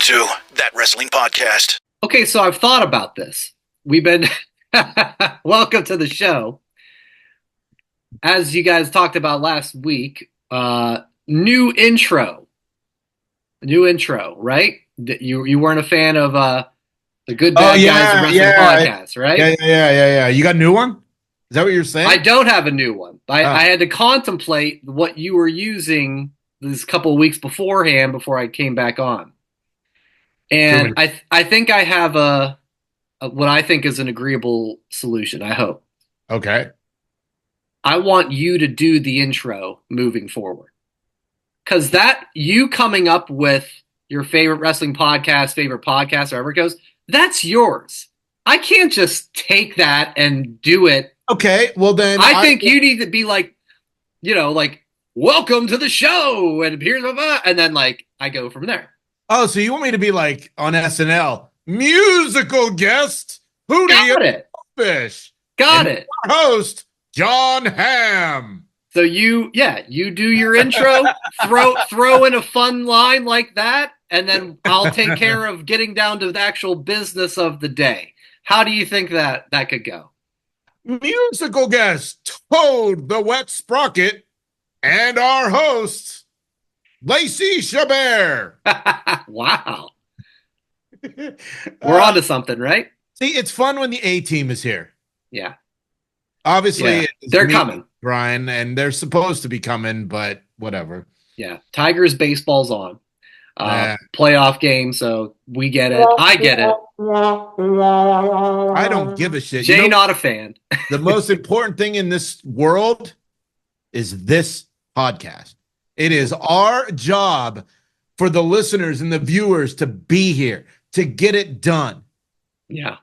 to That Wrestling Podcast. Okay, so I've thought about this. We've been welcome to the show. As you guys talked about last week, new intro, right? You weren't a fan of the Good Bad Guys Wrestling Podcast, right? Yeah. You got a new one? Is that what you're saying? I don't have a new one. I had to contemplate what you were using this couple of weeks beforehand before I came back on. And I think I have what I think is an agreeable solution, I hope. Okay. I want you to do the intro moving forward. Because you coming up with your favorite wrestling podcast, wherever it goes, that's yours. I can't just take that and do it. Okay, well then I think you need to be like, welcome to the show, and here's and then I go from there. Oh, so you want me to be like on SNL, musical guest Hootie Fish. Got it. Our host John Hamm. So you do your intro, throw in a fun line like that, and then I'll take care of getting down to the actual business of the day. How do you think that could go? Musical guest Toad the Wet Sprocket and our host Lacey Chabert. Wow. We're on to something, right? See, it's fun when the A-team is here. Yeah. Obviously, they're coming. Brian, and they're supposed to be coming, but whatever. Yeah. Tigers baseball's on. Playoff game, so we get it. I get it. I don't give a shit. Jay, not a fan. The most important thing in this world is this podcast. It is our job for the listeners and the viewers to be here, to get it done. Yeah.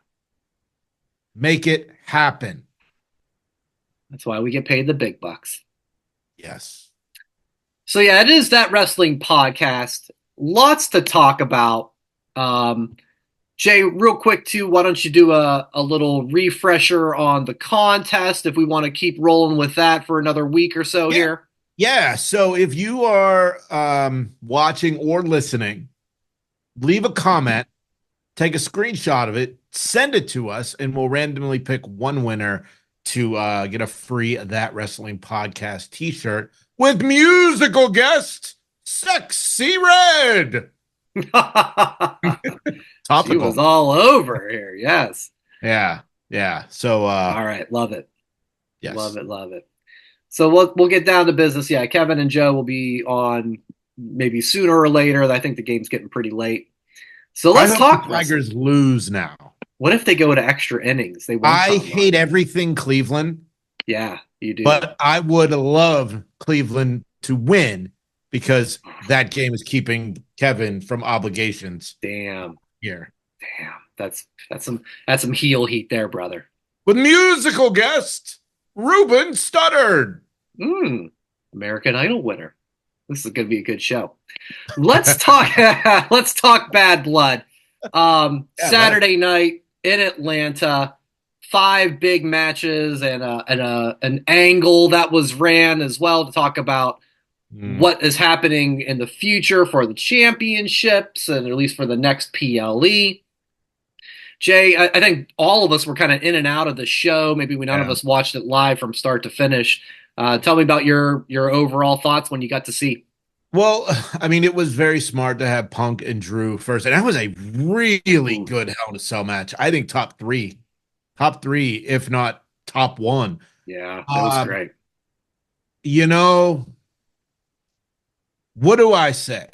Make it happen. That's why we get paid the big bucks. Yes. So yeah, it is That Wrestling Podcast. Lots to talk about. Jay, real quick too, why don't you do a little refresher on the contest if we want to keep rolling with that for another week or so here? Yeah, so if you are watching or listening, leave a comment, take a screenshot of it, send it to us, and we'll randomly pick one winner to get a free That Wrestling Podcast t-shirt with musical guest Sexy Red. Topical. She was all over here, yes. Yeah. So all right, love it. Yes. Love it. So we'll get down to business. Yeah, Kevin and Joe will be on maybe sooner or later. I think the game's getting pretty late. So let's talk. The Tigers lose now. What if they go to extra innings? I hate everything Cleveland. Yeah, you do. But I would love Cleveland to win because that game is keeping Kevin from obligations. Damn. Here. Damn. That's some heel heat there, brother. With musical guest Ruben Studdard. American Idol winner. This is going to be a good show. Let's talk. Let's talk Bad Blood. Saturday night in Atlanta, 5 big matches and an angle that was ran as well to talk about what is happening in the future for the championships and at least for the next PLE. Jay, I think all of us were kind of in and out of the show. Maybe none of us watched it live from start to finish. Tell me about your overall thoughts when you got to see. Well, I mean, it was very smart to have Punk and Drew first. And that was a really good Hell in a Cell match. I think top three, if not top 1. Yeah, that was great. What do I say?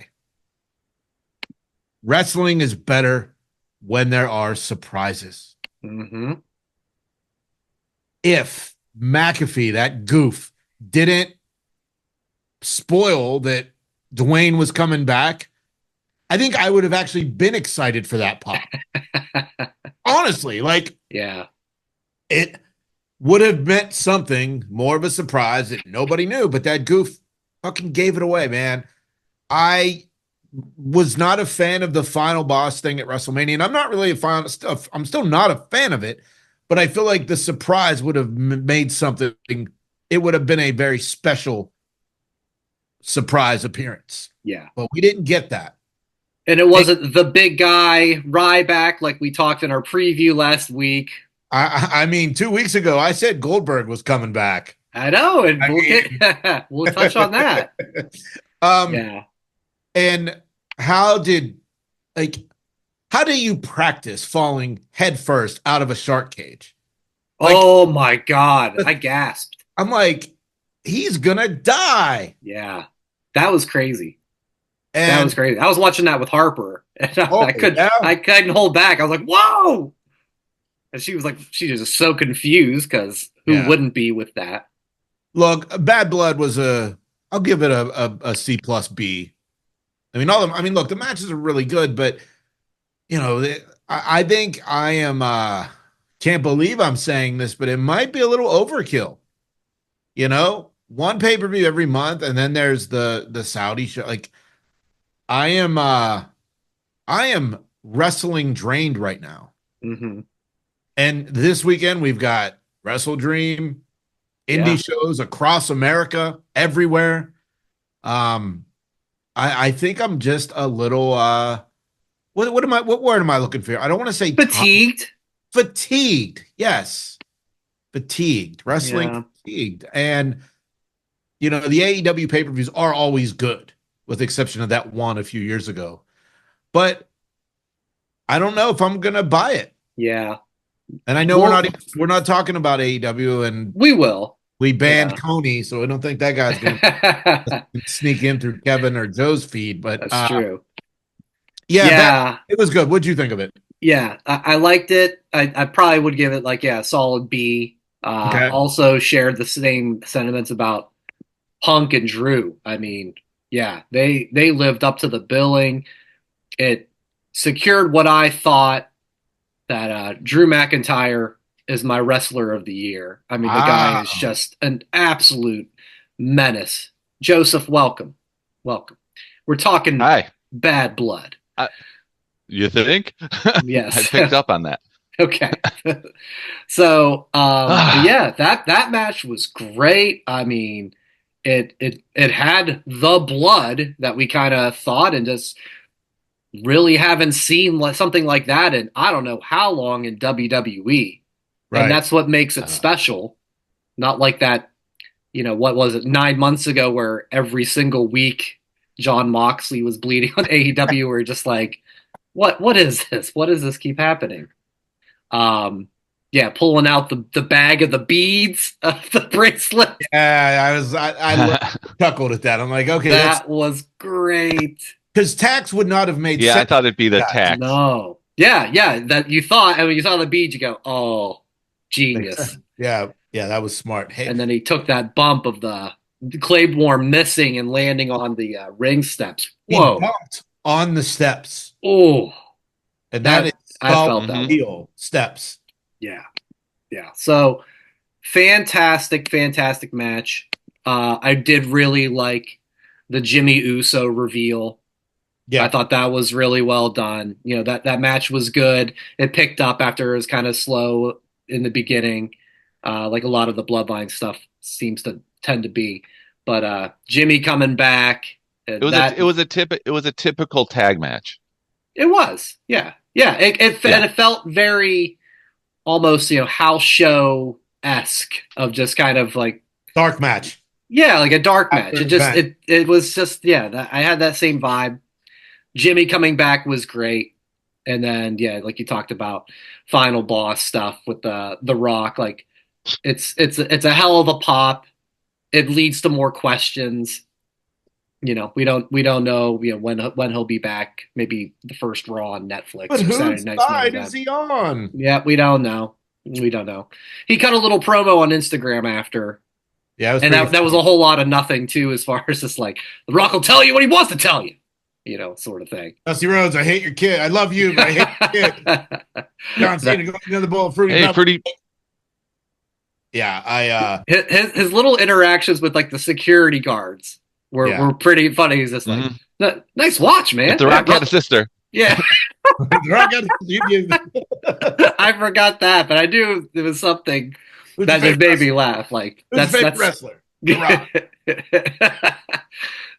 Wrestling is better when there are surprises. Mm-hmm. If McAfee, that goof, didn't spoil that Dwayne was coming back, I think I would have actually been excited for that pop. Honestly, it would have meant something, more of a surprise that nobody knew, but that goof fucking gave it away, man. I was not a fan of the final boss thing at WrestleMania, and I'm not really a fan of stuff. I'm still not a fan of it, but I feel like the surprise would have made something. It would have been a very special surprise appearance. Yeah. But we didn't get that. And it wasn't the big guy Ryback like we talked in our preview last week. I mean, 2 weeks ago, I said Goldberg was coming back. I know, and I mean, we'll touch on that. um, Yeah. and how did like how do you practice falling headfirst out of a shark cage? Like, Oh my God. I gasped. I'm like, he's gonna die. Yeah. That was crazy. That was And crazy. I was watching that with Harper, and oh yeah, I couldn't hold back. I was like, "Whoa!" And she was just so confused because who yeah. wouldn't be with that? Look, Bad Blood was I'll give it a C plus B. I mean, all of them, I mean, look, the matches are really good, but I think I am can't believe I'm saying this, but it might be a little overkill. One pay-per-view every month, and then there's the Saudi show. Like, I am wrestling drained right now. Mm-hmm. And this weekend we've got Wrestle Dream, indie shows across America, everywhere. I think I'm just a little what word am I looking for? I don't want to say Fatigued. Fatigued. Yes. Fatigued. Wrestling fatigued. And the AEW pay-per-views are always good, with the exception of that one a few years ago. But I don't know if I'm gonna buy it. Yeah. And I know we're not talking about AEW, and we will. we banned Coney, so I don't think that guy's gonna sneak in through Kevin or Joe's feed. But that's true. Yeah, it was good. What'd you think of it? Yeah, I liked it. I probably would give it like a solid B. Okay. Also shared the same sentiments about Punk and Drew. I mean, yeah, they lived up to the billing. It secured what I thought, that Drew McIntyre is my wrestler of the year. I mean, the guy is just an absolute menace. Joseph, welcome. We're talking Bad Blood. You think? Yes. I picked up on that. Okay. So, yeah, that match was great. I mean, it had the blood that we kind of thought, and just really haven't seen something like that in I don't know how long in WWE. Right. And that's what makes it special. Not like that, what was it, 9 months ago, where every single week John Moxley was bleeding on AEW. We're just like, what is this? What does this keep happening? Pulling out the bag of the beads of the bracelet. Yeah, I chuckled at that. I'm like, okay, that was great. Because tax would not have made sense. Yeah, I thought it'd be the tax. No. Yeah, that you thought, and when you saw the beads, you go, oh, genius. Yeah, that was smart. Hey. And then he took that bump of the Claymore missing and landing on the ring steps. Whoa. He bumped on the steps. Oh. And that is I felt that real steps. Yeah. So fantastic match. I did really like the Jimmy Uso reveal. Yeah, I thought that was really well done. That match was good. It picked up after it was kind of slow in the beginning, like a lot of the Bloodline stuff seems to tend to be. But Jimmy coming back. It was a typical tag match. It was, yeah. And it felt very almost house show-esque, of just kind of like dark match. Yeah, like a dark match. It was just I had that same vibe. Jimmy coming back was great, and then like you talked about, final boss stuff with the Rock. Like it's a hell of a pop. It leads to more questions. We don't know when he'll be back. Maybe the first Raw on Netflix. But whose side is he on? Yeah, we don't know. He cut a little promo on Instagram after. Yeah, that was a whole lot of nothing too, as far as just like the Rock will tell you what he wants to tell you, sort of thing. Dusty Rhodes, I hate your kid. I love you, but I hate your kid. John Cena going another bowl of fruity. Hey, fruity. Yeah, his little interactions with like the security guards were pretty funny. He's just like, nice watch, man. If the Rock had a sister. Yeah. I forgot that, but I knew it was something that just made me laugh. Like, that's wrestler.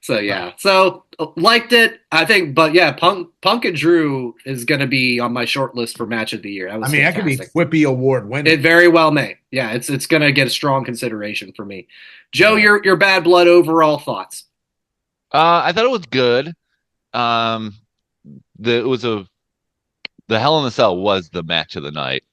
So yeah, so liked it. I think, but yeah, Punk and Drew is going to be on my short list for match of the year. That was That could be fantastic. Whippy Award winning. It very well may. Yeah, it's going to get a strong consideration for me. Joe, Yeah. your Bad Blood overall thoughts? I thought it was good. Um, it was the Hell in a Cell was the match of the night,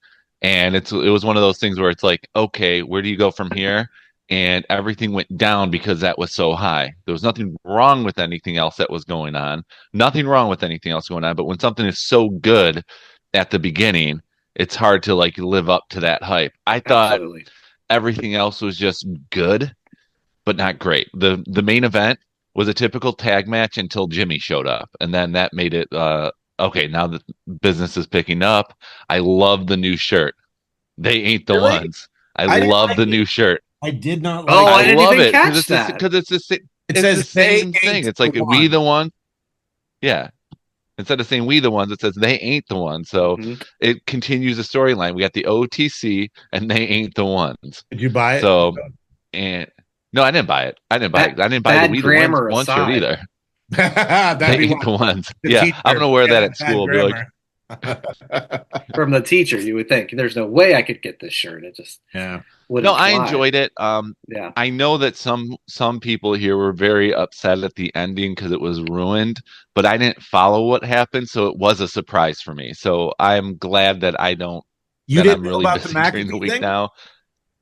and it was one of those things where it's like, okay, where do you go from here? And everything went down because that was so high. There was nothing wrong with anything else that was going on. Nothing wrong with anything else going on. But when something is so good at the beginning, it's hard to like live up to that hype. I thought Absolutely. everything else was just good, but not great. The main event was a typical tag match until Jimmy showed up, and then that made it okay. Now the business is picking up. I love the new shirt. They ain't the Really? ones. I I didn't love like the it. new shirt. I did not Oh, like I I didn't love even it catch that. because it's the it. it's Says the same they thing. ain't It's like the we one. the one. Yeah. Instead of saying we the ones, it says they ain't the ones. So Mhm. it continues the storyline. We got the OTC and they ain't the ones. Did you buy it? So and no, I didn't buy it. I didn't buy it. I didn't buy the Bad we the ones grammar one shirt aside. either. That'd They be ain't the why ones. the Yeah, teacher I'm gonna wear that had at school. Be like, grammar. From the teacher, you would think there's no way I could get this shirt. It just Yeah. no, wouldn't I fly. enjoyed it. Yeah. I know that some people here were very upset at the ending because it was ruined, but I didn't follow what happened, so it was a surprise for me. So I'm glad that I don't You that didn't I'm know really about the busy during the McAfee week thing? now.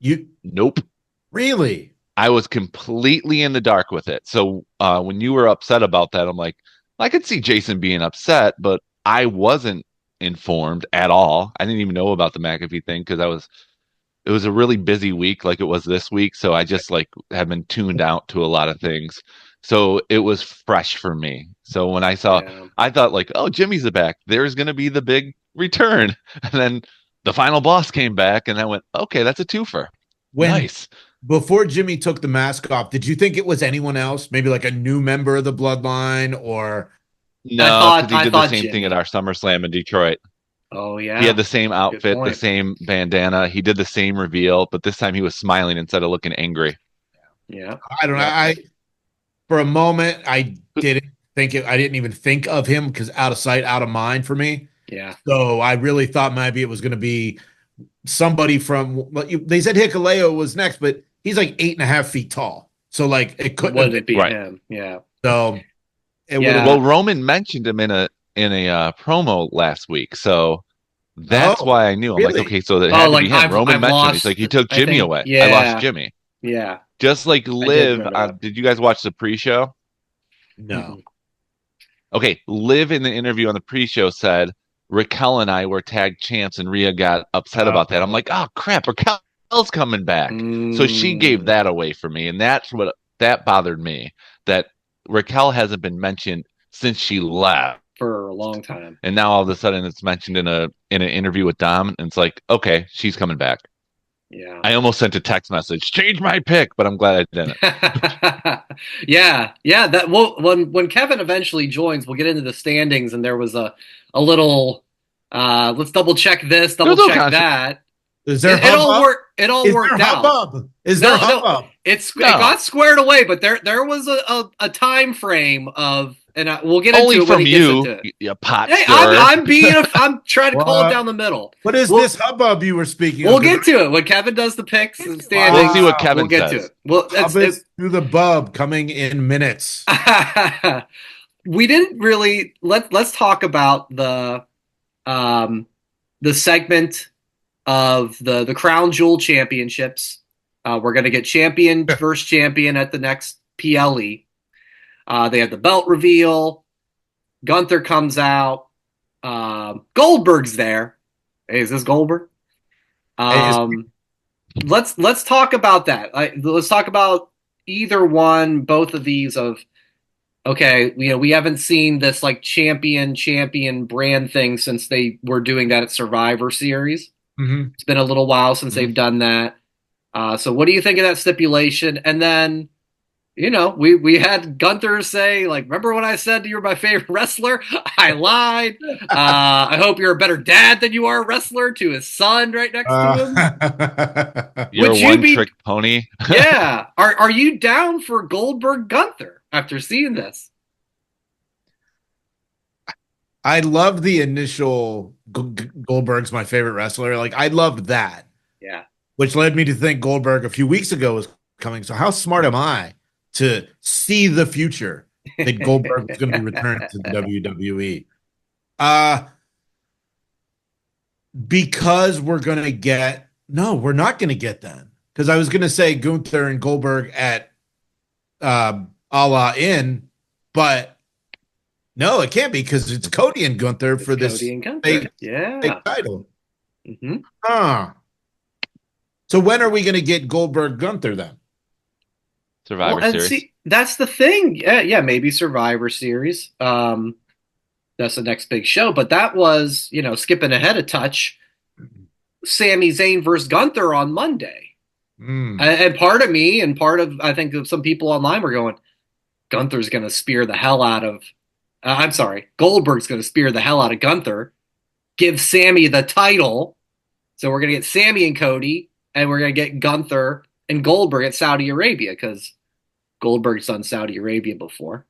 You Nope. really? I was completely in the dark with it. So when you were upset about that, I'm like, I could see Jason being upset, but I wasn't informed at all. I didn't even know about the McAfee thing because it was a really busy week like it was this week, so I just like have been tuned out to a lot of things. So it was fresh for me. So when I saw, Yeah. I thought like, oh, Jimmy's back. There's going to be the big return. And then the final boss came back and I went, okay, that's a twofer. When Nice. before Jimmy took the mask off, did you think it was anyone else? Maybe like a new member of the bloodline or No, because he I did the thought same thing at Jimmy. our SummerSlam in Detroit. Oh He had yeah. the same Good outfit, the point. same bandana. He did the same reveal, but this time he was smiling instead of looking angry. Yeah. I don't know. I for a moment I didn't think it, I didn't even think of him because out of sight, out of mind for me. Yeah. So I really thought maybe it was going to be somebody from. Well, they said Hikuleo was next, but he's like 8.5 feet tall. So like it couldn't have Wouldn't been. it be Right. him? Yeah. So it would Yeah. have. Well, Roman mentioned him in a promo last week, so that's Oh, why I knew. I'm like, really? okay, so it Oh, had to like be him. Roman I've mentioned he's like lost. he took I Jimmy think. away. I lost Yeah. Jimmy. Yeah. Just like I did Liv. remember that. Did you guys watch the pre-show? No. Okay, Liv in the interview on the pre-show said Raquel and I were tag champs, and Rhea got upset about that. I'm like, oh crap, Raquel's coming back. So she gave that away for me, and that's what that bothered me. That Raquel hasn't been mentioned since she left. For a long time. And now all of a sudden it's mentioned in an interview with Dom, and it's like, okay, she's coming back. Yeah. I almost sent a text message, change my pick, but I'm glad I didn't. Yeah, yeah. That when Kevin eventually joins, we'll get into the standings, and there was a little. Let's double check this, double There's no check contra- that. Is there It all hubbub? worked. It all Is worked there out. hubbub? Is No, there no. hubbub? It No. got squared away, but there was a time frame of, and we'll get into Only it when from he gets you, into it. you pot Hey, stirrer. I'm trying to call it What? down the middle. What is Well, this hubbub you were speaking We'll of? get to it when Kevin does the picks and standings. We'll see what Kevin We'll get to says. it. Well, Hubbub through the bub coming in minutes. we didn't really let's talk about the segment of the Crown Jewel Championships. We're going to get champion versus champion at the next PLE. They have the belt reveal. Gunther comes out. Goldberg's there. Hey, is this Goldberg? Let's talk about that. Let's talk about either one, both of these. Of okay, we haven't seen this like champion brand thing since they were doing that at Survivor Series. Mm-hmm. It's been a little while since they've done that. So what do you think of that stipulation? And then, we had Gunther say, like, remember when I said you were my favorite wrestler? I lied. I hope you're a better dad than you are a wrestler to his son right next to him. You're Would you one be- trick pony. Yeah. Are you down for Goldberg Gunther? after seeing this. I loved the initial Goldberg's my favorite wrestler. Like I loved that, Yeah. which led me to think Goldberg a few weeks ago was coming. So how smart am I to see the future that Goldberg was going to be returned to the WWE? Because we're going to get no, we're not going to get that. Because I was going to say Gunther and Goldberg at in, but no, it can't be because it's Cody and Gunther for this Cody and Gunther. big Yeah. title. Mm-hmm. So when are we going to get Goldberg Gunther then? Survivor and Series. see, that's the thing. Yeah, maybe Survivor Series. That's the next big show. But that was, skipping ahead a touch, Sami Zayn versus Gunther on Monday. And part of me and part of, I think, some people online were going, Gunther's going to spear the hell out of, Goldberg's going to spear the hell out of Gunther, give Sami the title. So we're going to get Sami and Cody, and we're going to get Gunther and Goldberg at Saudi Arabia because Goldberg's done Saudi Arabia before.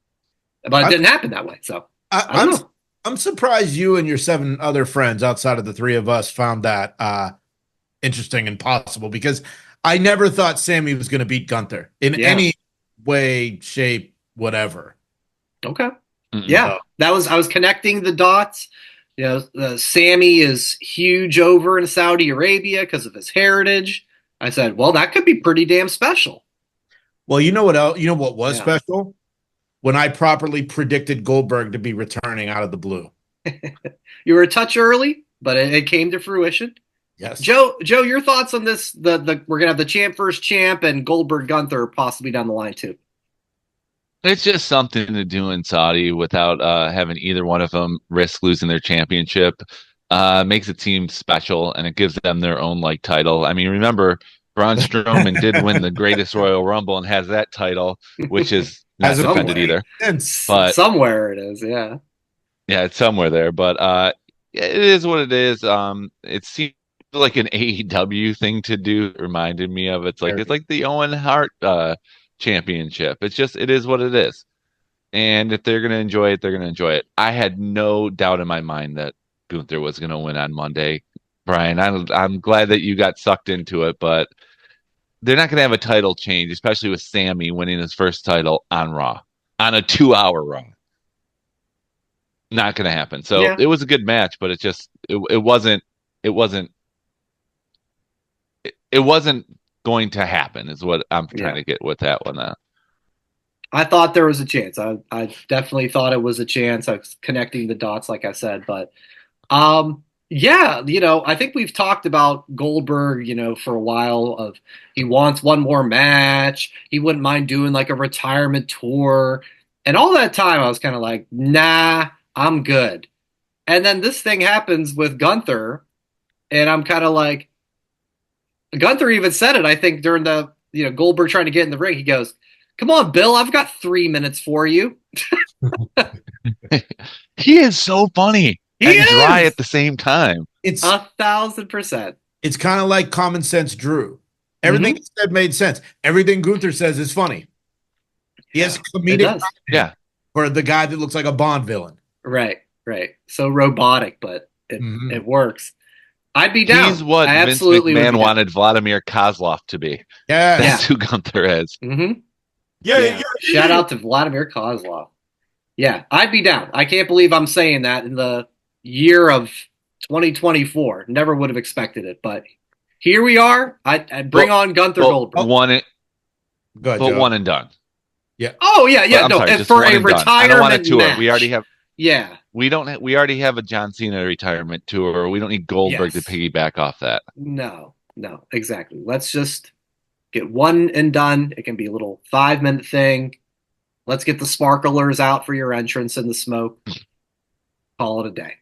But it didn't happen that way. So I don't know. I'm surprised you and your 7 other friends outside of the 3 of us found that interesting and possible because I never thought Sami was going to beat Gunther in any way, shape, whatever. Okay. Yeah, I was connecting the dots. Sami is huge over in Saudi Arabia because of his heritage. I said, well, that could be pretty damn special. Well, you know what else? You know what was special? When I properly predicted Goldberg to be returning out of the blue. You were a touch early, but it came to fruition. Yes. Joe, your thoughts on this? We're gonna have the champ versus champ and Goldberg Gunther possibly down the line too. It's just something to do in Saudi without having either one of them risk losing their championship. Makes it seem special, and it gives them their own title. I mean, remember, Braun Strowman did win the Greatest Royal Rumble and has that title, which is not defended either. But somewhere it is, yeah. Yeah, it's somewhere there, but it is what it is. It seems like an AEW thing to do. It reminded me of it's like the Owen Hart championship. It is what it is. And if they're going to enjoy it, they're going to enjoy it. I had no doubt in my mind that Gunther was going to win on Monday. Brian, I'm glad that you got sucked into it, but they're not going to have a title change, especially with Sami winning his first title on Raw, on a 2-hour Raw. Not going to happen. So It was a good match, but it wasn't going to happen is what I'm trying to get with that one now. I thought there was a chance. I definitely thought it was a chance. I was connecting the dots, like I said, but I think we've talked about Goldberg, for a while of he wants one more match. He wouldn't mind doing a retirement tour. And all that time I was kind of like, nah, I'm good. And then this thing happens with Gunther, and I'm kind of like, Gunther even said it, I think, during the, Goldberg trying to get in the ring. He goes, come on, Bill, I've got 3 minutes for you. He is so funny and dry at the same time. It's 1,000%. It's kind of like common sense Drew. Everything he said made sense. Everything Gunther says is funny. He has comedic for the guy that looks like a Bond villain. Right. So robotic, but it works. I'd be down. He's what Vince McMahon wanted Vladimir Kozlov to be. Yeah. That's who Gunther is. Mm-hmm. Yeah. Shout out to Vladimir Kozlov. Yeah, I'd be down. I can't believe I'm saying that in the year of 2024. Never would have expected it, but here we are. I bring on Gunther Goldberg. One and done. Yeah. Oh yeah. No, sorry, for a retirement I don't want a tour. match. We already have. Yeah. We already have a John Cena retirement tour. We don't need Goldberg to piggyback off that. No, exactly. Let's just get one and done. It can be a little 5-minute thing. Let's get the sparklers out for your entrance in the smoke. Call it a day.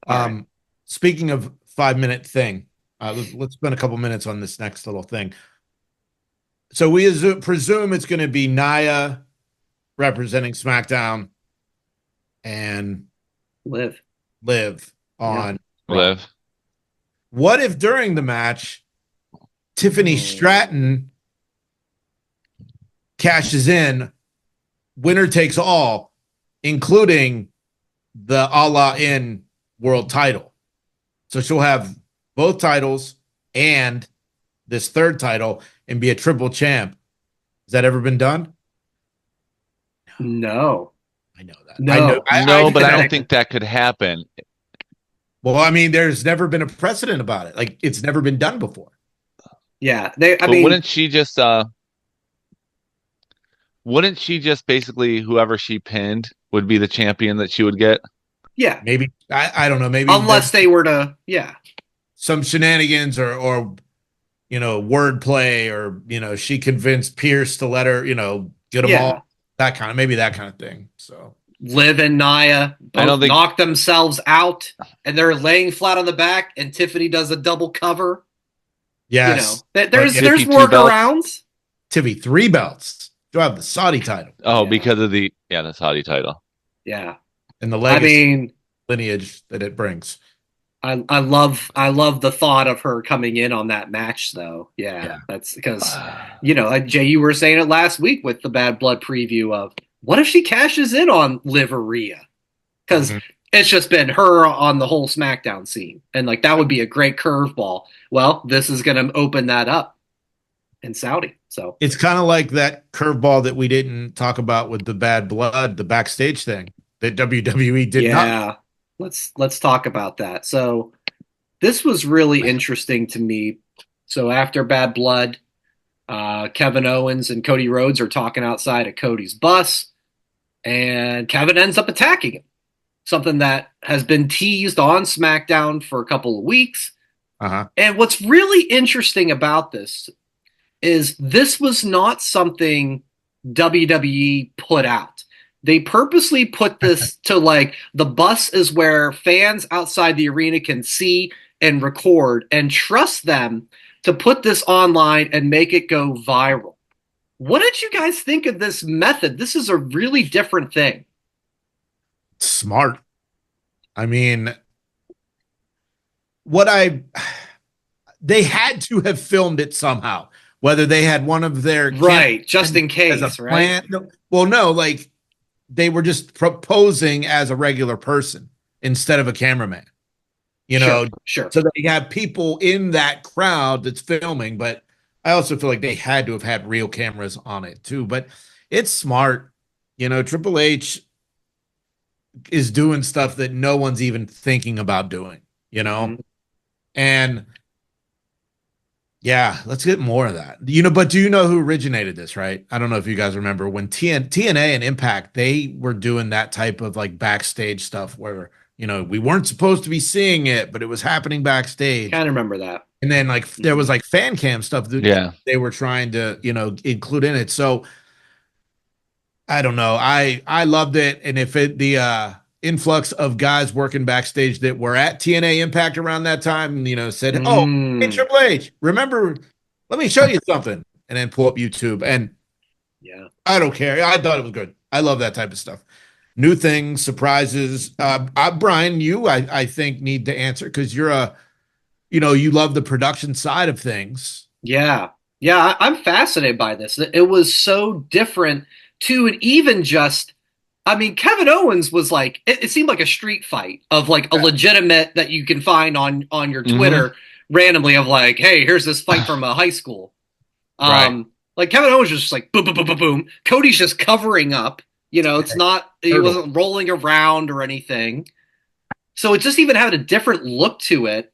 Right. Speaking of 5-minute thing, let's spend a couple minutes on this next little thing. So we presume it's going to be Nia representing SmackDown and Liv on Liv. What if during the match Tiffany Stratton cashes in winner takes all, including the Allah in world title. So she'll have both titles and this third title and be a triple champ. Has that ever been done? No. I know that. No. I know. No, but I don't think that could happen. Well, I mean, there's never been a precedent about it. Like, it's never been done before. Yeah. But wouldn't she just basically whoever she pinned would be the champion that she would get? Yeah. Maybe I don't know. Maybe unless they were to, yeah, some shenanigans or wordplay, or she convinced Pierce to let her get them all, that kind of thing. So Liv and Nia both knock themselves out, and they're laying flat on the back, and Tiffany does a double cover. Yes, there's workarounds. Tiffany 3 belts. Do I have the Saudi title? Oh, because of the Saudi title. Yeah, and the legacy lineage that it brings. I love the thought of her coming in on that match, though. Yeah. That's because like Jay, you were saying it last week with the Bad Blood preview of what if she cashes in on Liv or Rhea? Because it's just been her on the whole SmackDown scene, and like that would be a great curveball. Well, this is going to open that up in Saudi. So it's kind of like that curveball that we didn't talk about with the Bad Blood, the backstage thing that WWE did not. Yeah, let's talk about that. So this was really interesting to me. So after Bad Blood, Kevin Owens and Cody Rhodes are talking outside of Cody's bus, and Kevin ends up attacking him. Something that has been teased on SmackDown for a couple of weeks. And what's really interesting about this is this was not something WWE put out. They purposely put this to like the bus is where fans outside the arena can see and record and trust them to put this online and make it go viral. What did you guys think of this method? This is a really different thing. Smart. I mean, they had to have filmed it somehow, whether they had one of their just in case, right? No, like they were just proposing as a regular person instead of a cameraman, Sure. So they have people in that crowd that's filming, but I also feel like they had to have had real cameras on it too. But it's smart, Triple H is doing stuff that no one's even thinking about doing, and yeah, let's get more of that. But do you know who originated this, right? I don't know if you guys remember when TNA and Impact, they were doing that type of like backstage stuff where, we weren't supposed to be seeing it, but it was happening backstage. Kind of remember that. And then like there was like fan cam stuff that they were trying to, include in it. So I don't know. I loved it. And if the influx of guys working backstage that were at TNA Impact around that time, said, "Oh, hey, Triple H, remember, let me show you something," and then pull up YouTube. And I don't care. I thought it was good. I love that type of stuff. New things, surprises. Brian, I think need to answer because you're you love the production side of things. Yeah. I'm fascinated by this. It was so different too, and even just. I mean, Kevin Owens was like, it seemed like a street fight of like a legitimate that you can find on your Twitter randomly of like, hey, here's this fight from a high school. Like Kevin Owens was just like, boom, boom, boom, boom, boom. Cody's just covering up. It's not, he wasn't rolling around or anything. So it just even had a different look to it.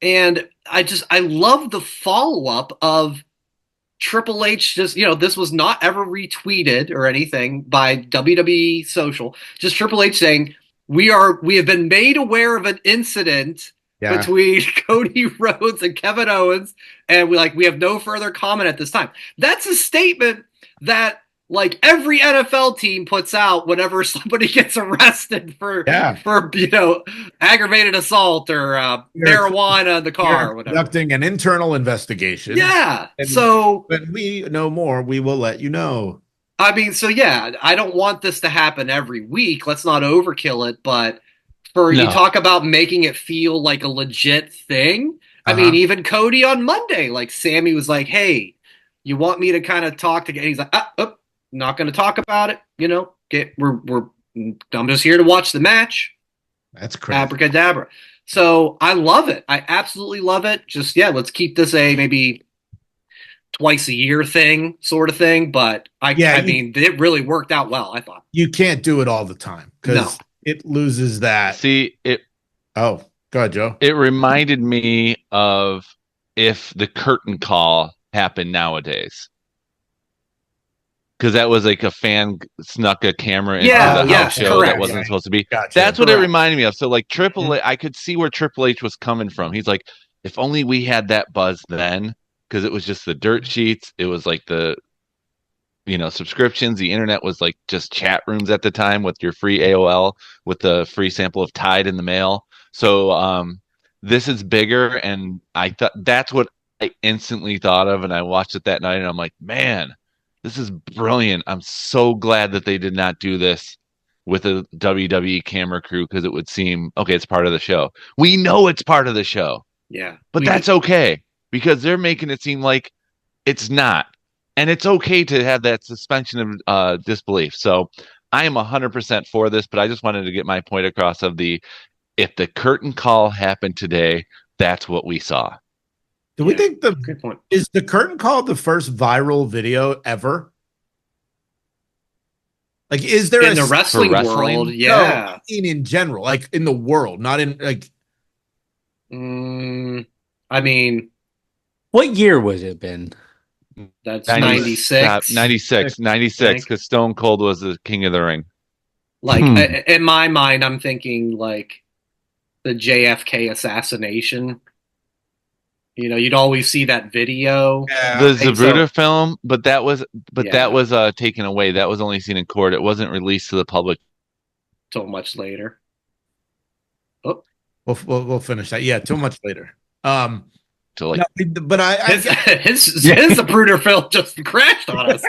And I love the follow-up of Triple H just, this was not ever retweeted or anything by WWE Social. Just Triple H saying, we have been made aware of an incident between Cody Rhodes and Kevin Owens, and we have no further comment at this time. That's a statement that like every NFL team puts out whenever somebody gets arrested for aggravated assault or marijuana in the car or whatever. Conducting an internal investigation. Yeah. And so when we know more, we will let you know. I mean, so yeah, I don't want this to happen every week. Let's not overkill it, but you talk about making it feel like a legit thing. I mean, even Cody on Monday, like Sammy was like, "Hey, you want me to kind of talk to?" And he's like, not going to talk about it. You know, I'm just here to watch the match. That's crazy. Abracadabra. So I love it. I absolutely love it. Just let's keep this a maybe twice a year thing, sort of thing. But I mean, it really worked out well, I thought. You can't do it all the time because it loses that. See it. Oh, go ahead, Joe. It reminded me of if the curtain call happened nowadays. Because that was like a fan snuck a camera into the house show that wasn't supposed to be. Gotcha. That's what it reminded me of. So like Triple H, I could see where Triple H was coming from. He's like, if only we had that buzz then, because it was just the dirt sheets. It was like the, subscriptions. The internet was like just chat rooms at the time with your free AOL with the free sample of Tide in the mail. So this is bigger, and I thought that's what I instantly thought of, and I watched it that night, and I'm like, man. This is brilliant. I'm so glad that they did not do this with a WWE camera crew because it would seem, okay, it's part of the show. We know it's part of the show. Yeah. But that's okay because they're making it seem like it's not. And it's okay to have that suspension of disbelief. So I am 100% for this, but I just wanted to get my point across of if the curtain call happened today, that's what we saw. Do we think good point. Is the curtain call the first viral video ever? Like, is there in the wrestling world? Yeah, no, I mean in general, like in the world, not in like. I mean, what year was it been? That's 96. 96, because Stone Cold was the king of the ring. Like in my mind, I'm thinking like the JFK assassination. You'd always see that video. Yeah. The Zapruder film, but that was taken away. That was only seen in court. It wasn't released to the public till much later. Oh, we'll finish that. Yeah, till much later. But his Zapruder film just crashed on us.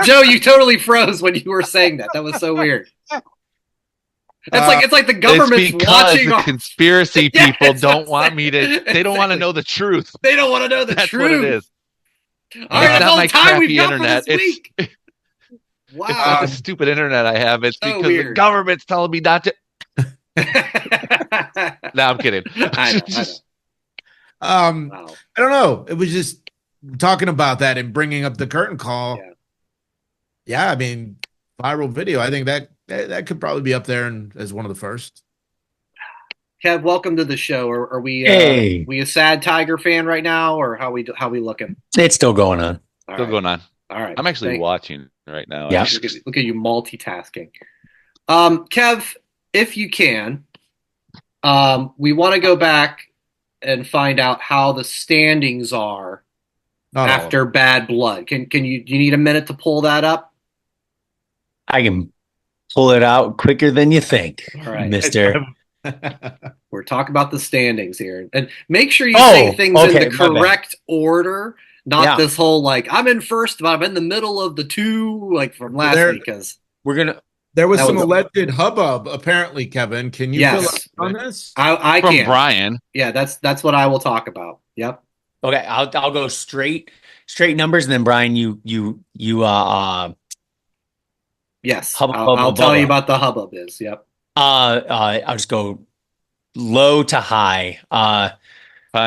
Joe, you totally froze when you were saying that. That was so weird. It's like the government's watching. The conspiracy people don't want me to. They don't want to know the truth. They don't want to know the truth. That's what it is. All right, that's all the time we've got internet. For this week. Wow, it's not the stupid internet I have. It's because the government's telling me not to. No, I'm kidding. I know. I don't know. It was just talking about that and bringing up the curtain call. Yeah, I mean, viral video. I think that could probably be up there as one of the first. Kev, welcome to the show. Are we we a sad Tiger fan right now, or how we looking? It's still going on. Going on. All right. I'm actually watching right now. Yeah. Look at you multitasking. Kev, if you can, we want to go back and find out how the standings are after Bad Blood. Do you need a minute to pull that up? I can pull it out quicker than you think, all right, mister. We're talking about the standings here. And make sure you say things in the correct order, not this whole like, I'm in first, but I'm in the middle of the two, like from last week. Because there was some alleged hubbub, apparently, Kevin. Can you fill up on this? I from can. Brian. Yeah, that's what I will talk about. Yep. Okay, I'll go straight numbers, and then Brian, you yes, I'll tell you about the hubbub is. Yep. I'll just go low to high.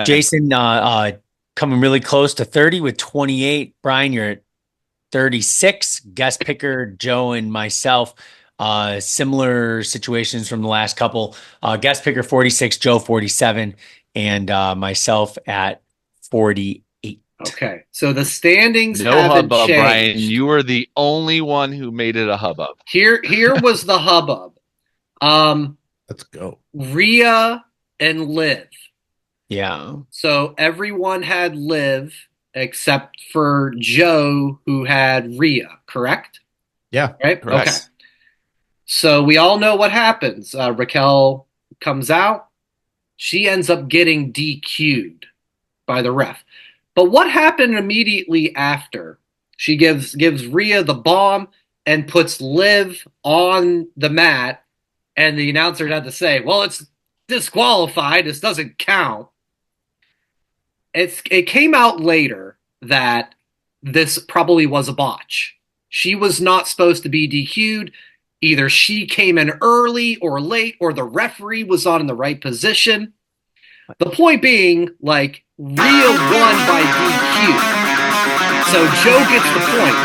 Jason coming really close to 30 with 28. Brian, you're at 36. Guest picker Joe and myself, similar situations from the last couple. Guest picker 46, Joe 47, and myself at 48. Okay, so the standings no haven't hubbub, changed. Brian. You were the only one who made it a hubbub. Here was the hubbub. Let's go. Rhea and Liv. Yeah. So everyone had Liv except for Joe, who had Rhea, correct? Yeah. Right? Correct. Okay. So we all know what happens. Raquel comes out. She ends up getting DQ'd by the ref. But what happened immediately after? She gives Rhea the bomb and puts Liv on the mat, and the announcer had to say, well, it's disqualified. This doesn't count. It came out later that this probably was a botch. She was not supposed to be DQ'd. Either she came in early or late, or the referee was on in the right position. The point being, like, Rhea won by DQ. So Joe gets the point.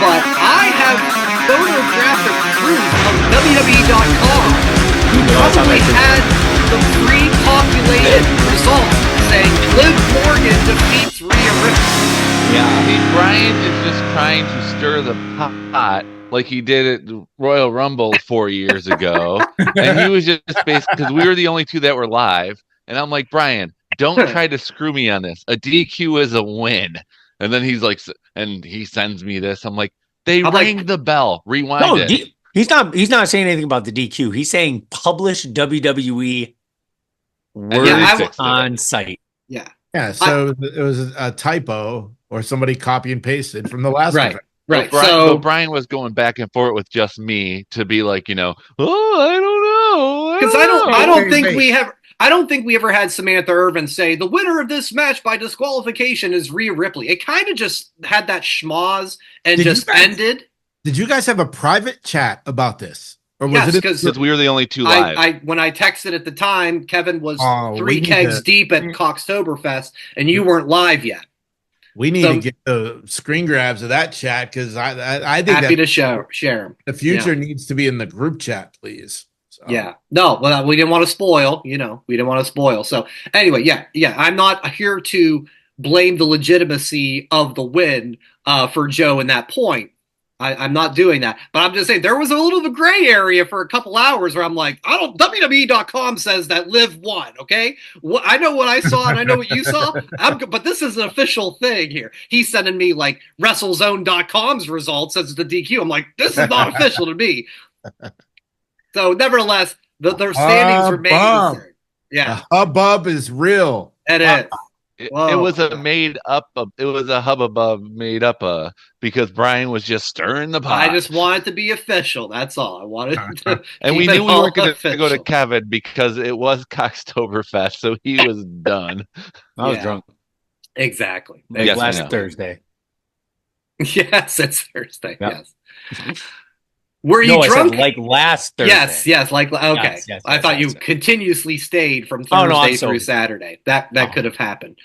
But I have photographic proof of WWE.com who probably had the pre-populated results saying Liv Morgan defeats Rhea Ripley. Yeah, I mean, Brian is just trying to stir the pot like he did at the Royal Rumble 4 years ago. And he was just basically, because we were the only two that were live. And I'm like, Brian, don't try to screw me on this. A DQ is a win. And then he's like, and he sends me this. I'm like, they rang the bell. Rewind it. He's not saying anything about the DQ. He's saying publish WWE words on site. Yeah. Yeah. So it was a typo or somebody copy and pasted from the last one. Right. So Brian was going back and forth with just me to be like, I don't know. Because I don't think we ever had Samantha Irvin say the winner of this match by disqualification is Rhea Ripley. It kind of just had that schmoz and ended. Did you guys have a private chat about this? Or was it because we were the only two live? When I texted at the time, Kevin was 3 kegs deep at Coxtoberfest, and you weren't live yet. We need to get the screen grabs of that chat because I think happy to share them. The future needs to be in the group chat, please. So. Yeah, no, well, we didn't want to spoil. We didn't want to spoil. So anyway, yeah, I'm not here to blame the legitimacy of the win for Joe in that point. I'm not doing that, but I'm just saying there was a little of a gray area for a couple hours where I'm like, WWE.com says that Liv won. Okay, I know what I saw and I know what you saw. But this is an official thing here. He's sending me like WrestleZone.com's results as the DQ. I'm like, this is not official to me. So nevertheless, the standings remain. Yeah, the hubbub is real. It is. It was a made up. It was a hubbub made up because Brian was just stirring the pot. I just wanted to be official. That's all. I wanted to. And we knew we weren't going to go to Kevin because it was Coxtoberfest, so he was done. I was drunk. Exactly. Yes, last Thursday. Yes, it's Thursday. Yep. Yes. Were you drunk? I said like last Thursday. Yes. Like okay. Yes, I thought you continuously stayed from Thursday through Saturday. That could have happened.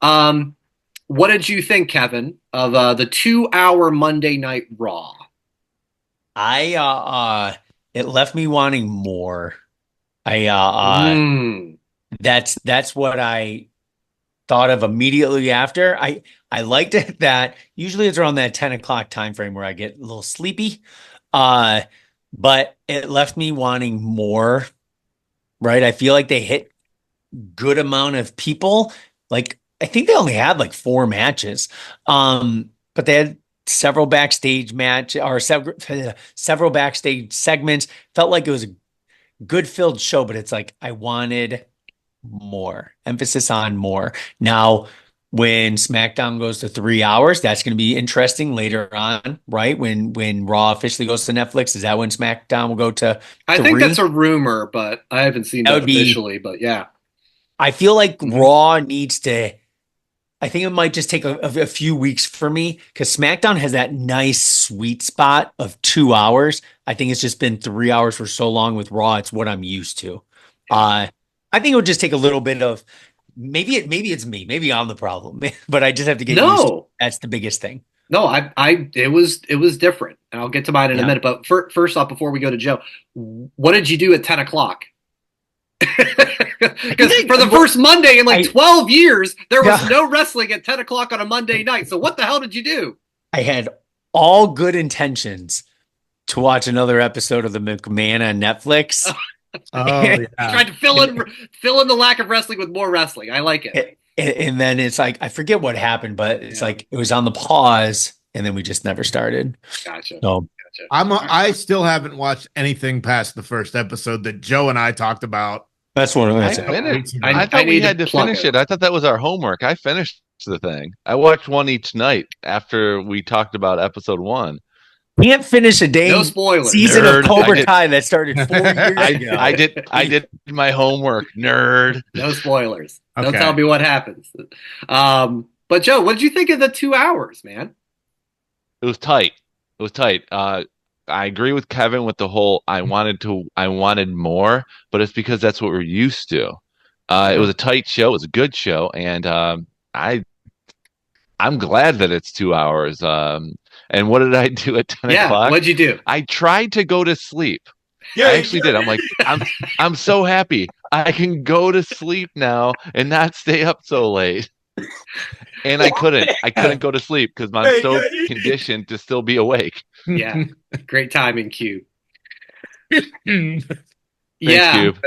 What did you think, Kevin, of the 2-hour Monday Night Raw? It left me wanting more. That's what I thought of immediately after. I liked it that usually it's around that 10 o'clock time frame where I get a little sleepy. But it left me wanting more, right? I feel like they hit good amount of people. Like, I think they only had like 4 matches. But they had several backstage several backstage segments. Felt like it was a good filled show, but it's like, I wanted more, emphasis on more. Now, when SmackDown goes to 3 hours, that's going to be interesting later on, right? When Raw officially goes to Netflix, is that when SmackDown will go to? I think that's a rumor, but I haven't seen that officially. But yeah, I feel like Raw needs to. I think it might just take a few weeks for me because SmackDown has that nice sweet spot of 2 hours. I think it's just been 3 hours for so long with Raw. It's what I'm used to. I think it would just take a little bit of. Maybe it's me. Maybe I'm the problem, but I just have to get used to it. That's the biggest thing. No, it was different. And I'll get to mine in a minute. But first off, before we go to Joe, what did you do at 10 o'clock? Because for the first Monday in 12 years, there was no wrestling at 10 o'clock on a Monday night. So what the hell did you do? I had all good intentions to watch another episode of the McMahon on Netflix. Tried to fill in the lack of wrestling with more wrestling. I like it. And then it's like, I forget what happened, but it's like it was on the pause and then we just never started. Gotcha. So I still haven't watched anything past the first episode that Joe and I talked about. That's what I thought we had to finish it. I thought that was our homework. I finished the thing. I watched one each night after we talked about episode 1. Can't finish a day. No spoilers. Season of Cobra Kai that started 4 years ago. I did my homework, nerd. No spoilers. Okay. Don't tell me what happens. But Joe, what did you think of the 2 hours, man? It was tight. It was tight. I agree with Kevin with the whole I wanted more, but it's because that's what we're used to. It was a tight show. It was a good show, and I I'm glad that it's 2 hours. And what did I do at 10 Yeah, o'clock? what'd you do? I tried to go to sleep. Yeah, I actually did. I'm like, I'm so happy. I can go to sleep now and not stay up so late. And I couldn't. I couldn't go to sleep because I'm so conditioned to still be awake. Yeah, great timing, Q. Thanks, Yeah. Cube.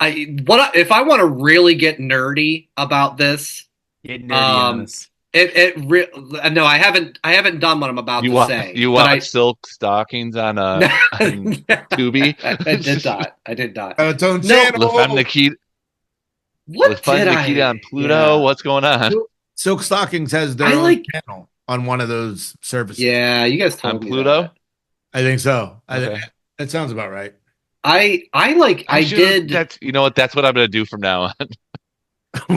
If I want to really get nerdy about this, Get nerdy on us. no, I haven't done what I'm about to say. You but watch Silk Stockings on on Tubi? I did not. Don't No. channel. La Femme Nikita, What La Femme did Nikita I? on Pluto? Yeah. What's going on? Silk Stockings has their I own like- channel on one of those services. Yeah, you guys On told me Pluto? that. I think so. Okay. That sounds about right. I did That's you know what? That's what I'm gonna do from now on.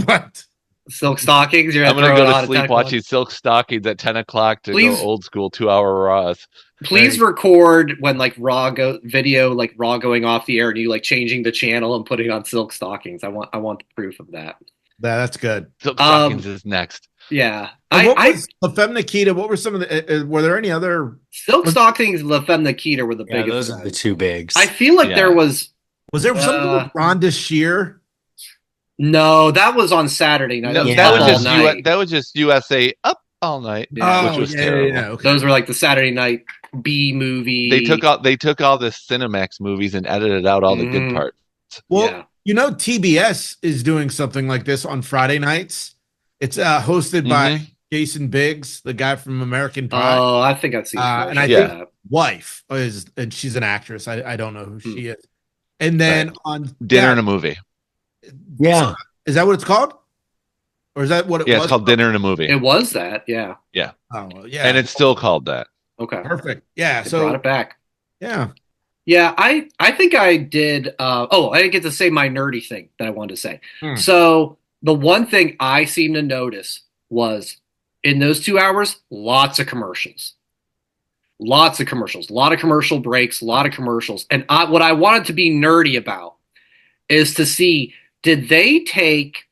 What? Silk Stockings. You're I'm gonna throw go it to on at sleep 10 o'clock? watching Silk Stockings at 10 o'clock to Please. go old school 2 hour Raws. Please Hey. record when like Raw going off the air and you like changing the channel and putting on Silk Stockings. I want the proof of that. That's good. Silk Stockings is next. Yeah, And what was La Femme Nikita? What were some of the? Were there any other? Silk Stockings and La Femme Nikita were the Yeah, biggest. those are the two bigs. I feel like Yeah. there was Was there something with Rhonda Shear? no. That was on Saturday night. No, That was Yeah. that was all just night. that was just USA up all night, Yeah. which was terrible. Okay. Those were like the Saturday night B movie. They took all the Cinemax movies and edited out all the good Mhm. parts. Well, Yeah. you know, TBS is doing something like this on Friday nights. It's hosted by Jason Biggs, the guy from American Pie. Oh, I think I've seen. And I commercials think for that. wife and she's an actress. I don't know who she is. And then on Dinner and a movie. Yeah. is that what it's called? Or is that what it was? Yeah, it's called Dinner and a Movie. It was that. Yeah. Oh, well, yeah. And it's still called that. Okay. perfect. Yeah. They So brought it back. yeah. Yeah, I think I did. I didn't get to say my nerdy thing that I wanted to say. Hmm. So the one thing I seemed to notice was in those 2 hours, lots of commercials, a lot of commercial breaks, a lot of commercials. And what I wanted to be nerdy about is to see, did they take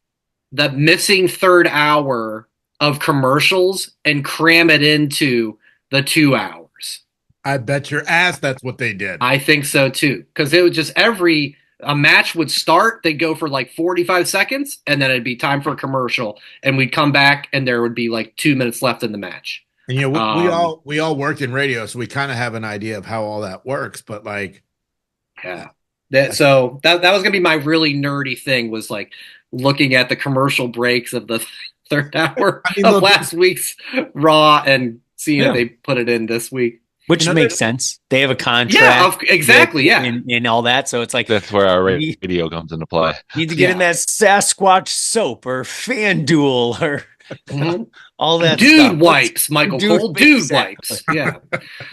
the missing third hour of commercials and cram it into the 2 hours? I bet your ass that's what they did. I think so too, because it was just a match would start, they'd go for like 45 seconds, and then it'd be time for a commercial, and we'd come back, and there would be like 2 minutes left in the match. And you know, we all worked in radio, so we kind of have an idea of how all that works. But like, Yeah, so that was gonna be my really nerdy thing, was like looking at the commercial breaks of the third hour I mean, of look- last week's Raw and seeing Yeah. if they put it in this week. Which You know, makes sense. They have a contract. Yeah, exactly. Yeah. And all that. So it's like, That's where our radio comes into play. need to get in that Sasquatch soap or FanDuel or Mhm. all that Dude stuff. wipes, Michael Dude Cole. Dude exactly. wipes. Yeah.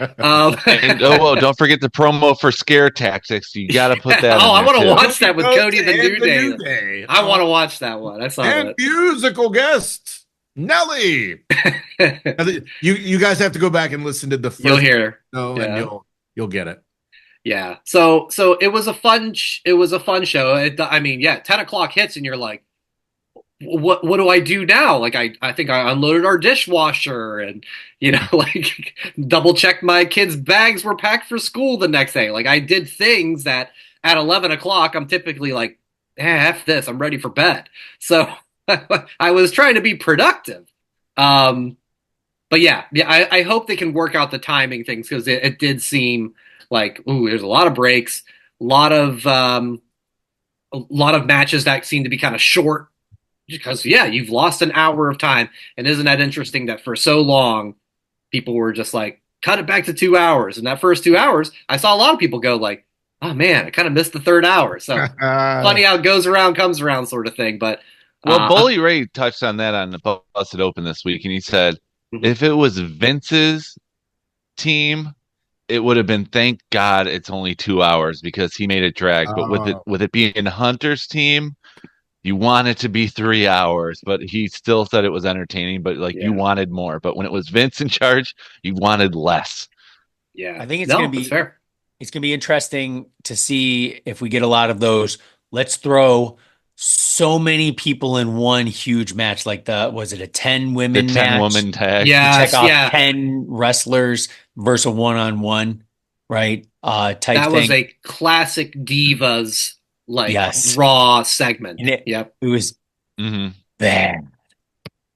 And don't forget the promo for Scare Tactics. You got to put that. Oh, I in want to there, too. watch that with Cody the New Day. Day. I want to watch that one. I saw And that. musical guest Nelly. You guys have to go back and listen to the first You'll hear. show, Yeah. and you'll get it. Yeah. So it was a fun. It was a fun show. I mean, yeah. 10 o'clock hits, and you're like, what do I do now? Like I think I unloaded our dishwasher, and like double checked my kids' bags were packed for school the next day. Like I did things that at 11 o'clock I'm typically like, F this, I'm ready for bed. So I was trying to be productive. But yeah, I hope they can work out the timing things, because it did seem like, there's a lot of breaks, a lot of matches that seem to be kind of short, because you've lost an hour of time. And isn't that interesting that for so long people were just like, cut it back to 2 hours, and that first 2 hours I saw a lot of people go like, oh man, I kind of missed the third hour. So funny how it goes around comes around sort of thing. But Well, Bully Ray touched on that on the Busted Open this week, and he said if it was Vince's team, it would have been, thank God it's only 2 hours, because he made it drag. But with it being Hunter's team, you want it to be 3 hours, but he still said it was entertaining, but like you wanted more. But when it was Vince in charge, you wanted less. Yeah. I think it's No, going to that's be fair. it's going to be interesting to see if we get a lot of those. Let's throw so many people in one huge match, like was it a 10 The women 10 match? woman tag. Yes, Check off yeah. 10 wrestlers versus a one-on-one, right? Type That thing. was a classic Divas Yes. Raw segment. And Yep. it was Mhm. bad.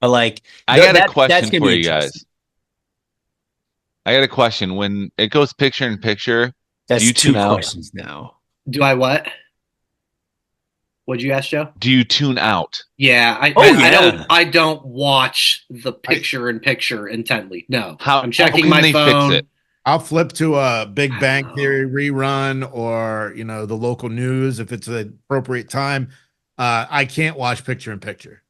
But like I got a that's question gonna for be you interesting. guys. I got a question. When it goes picture in picture, do That's you two tune out? questions now. Do I what? What'd you ask, Joe? Do you tune out? Yeah, yeah. I don't watch the picture in picture intently. No. How I'm checking can my they phone. fix it? I'll flip to a Big Bang Oh. Theory rerun or, the local news if it's an appropriate time. I can't watch picture in picture.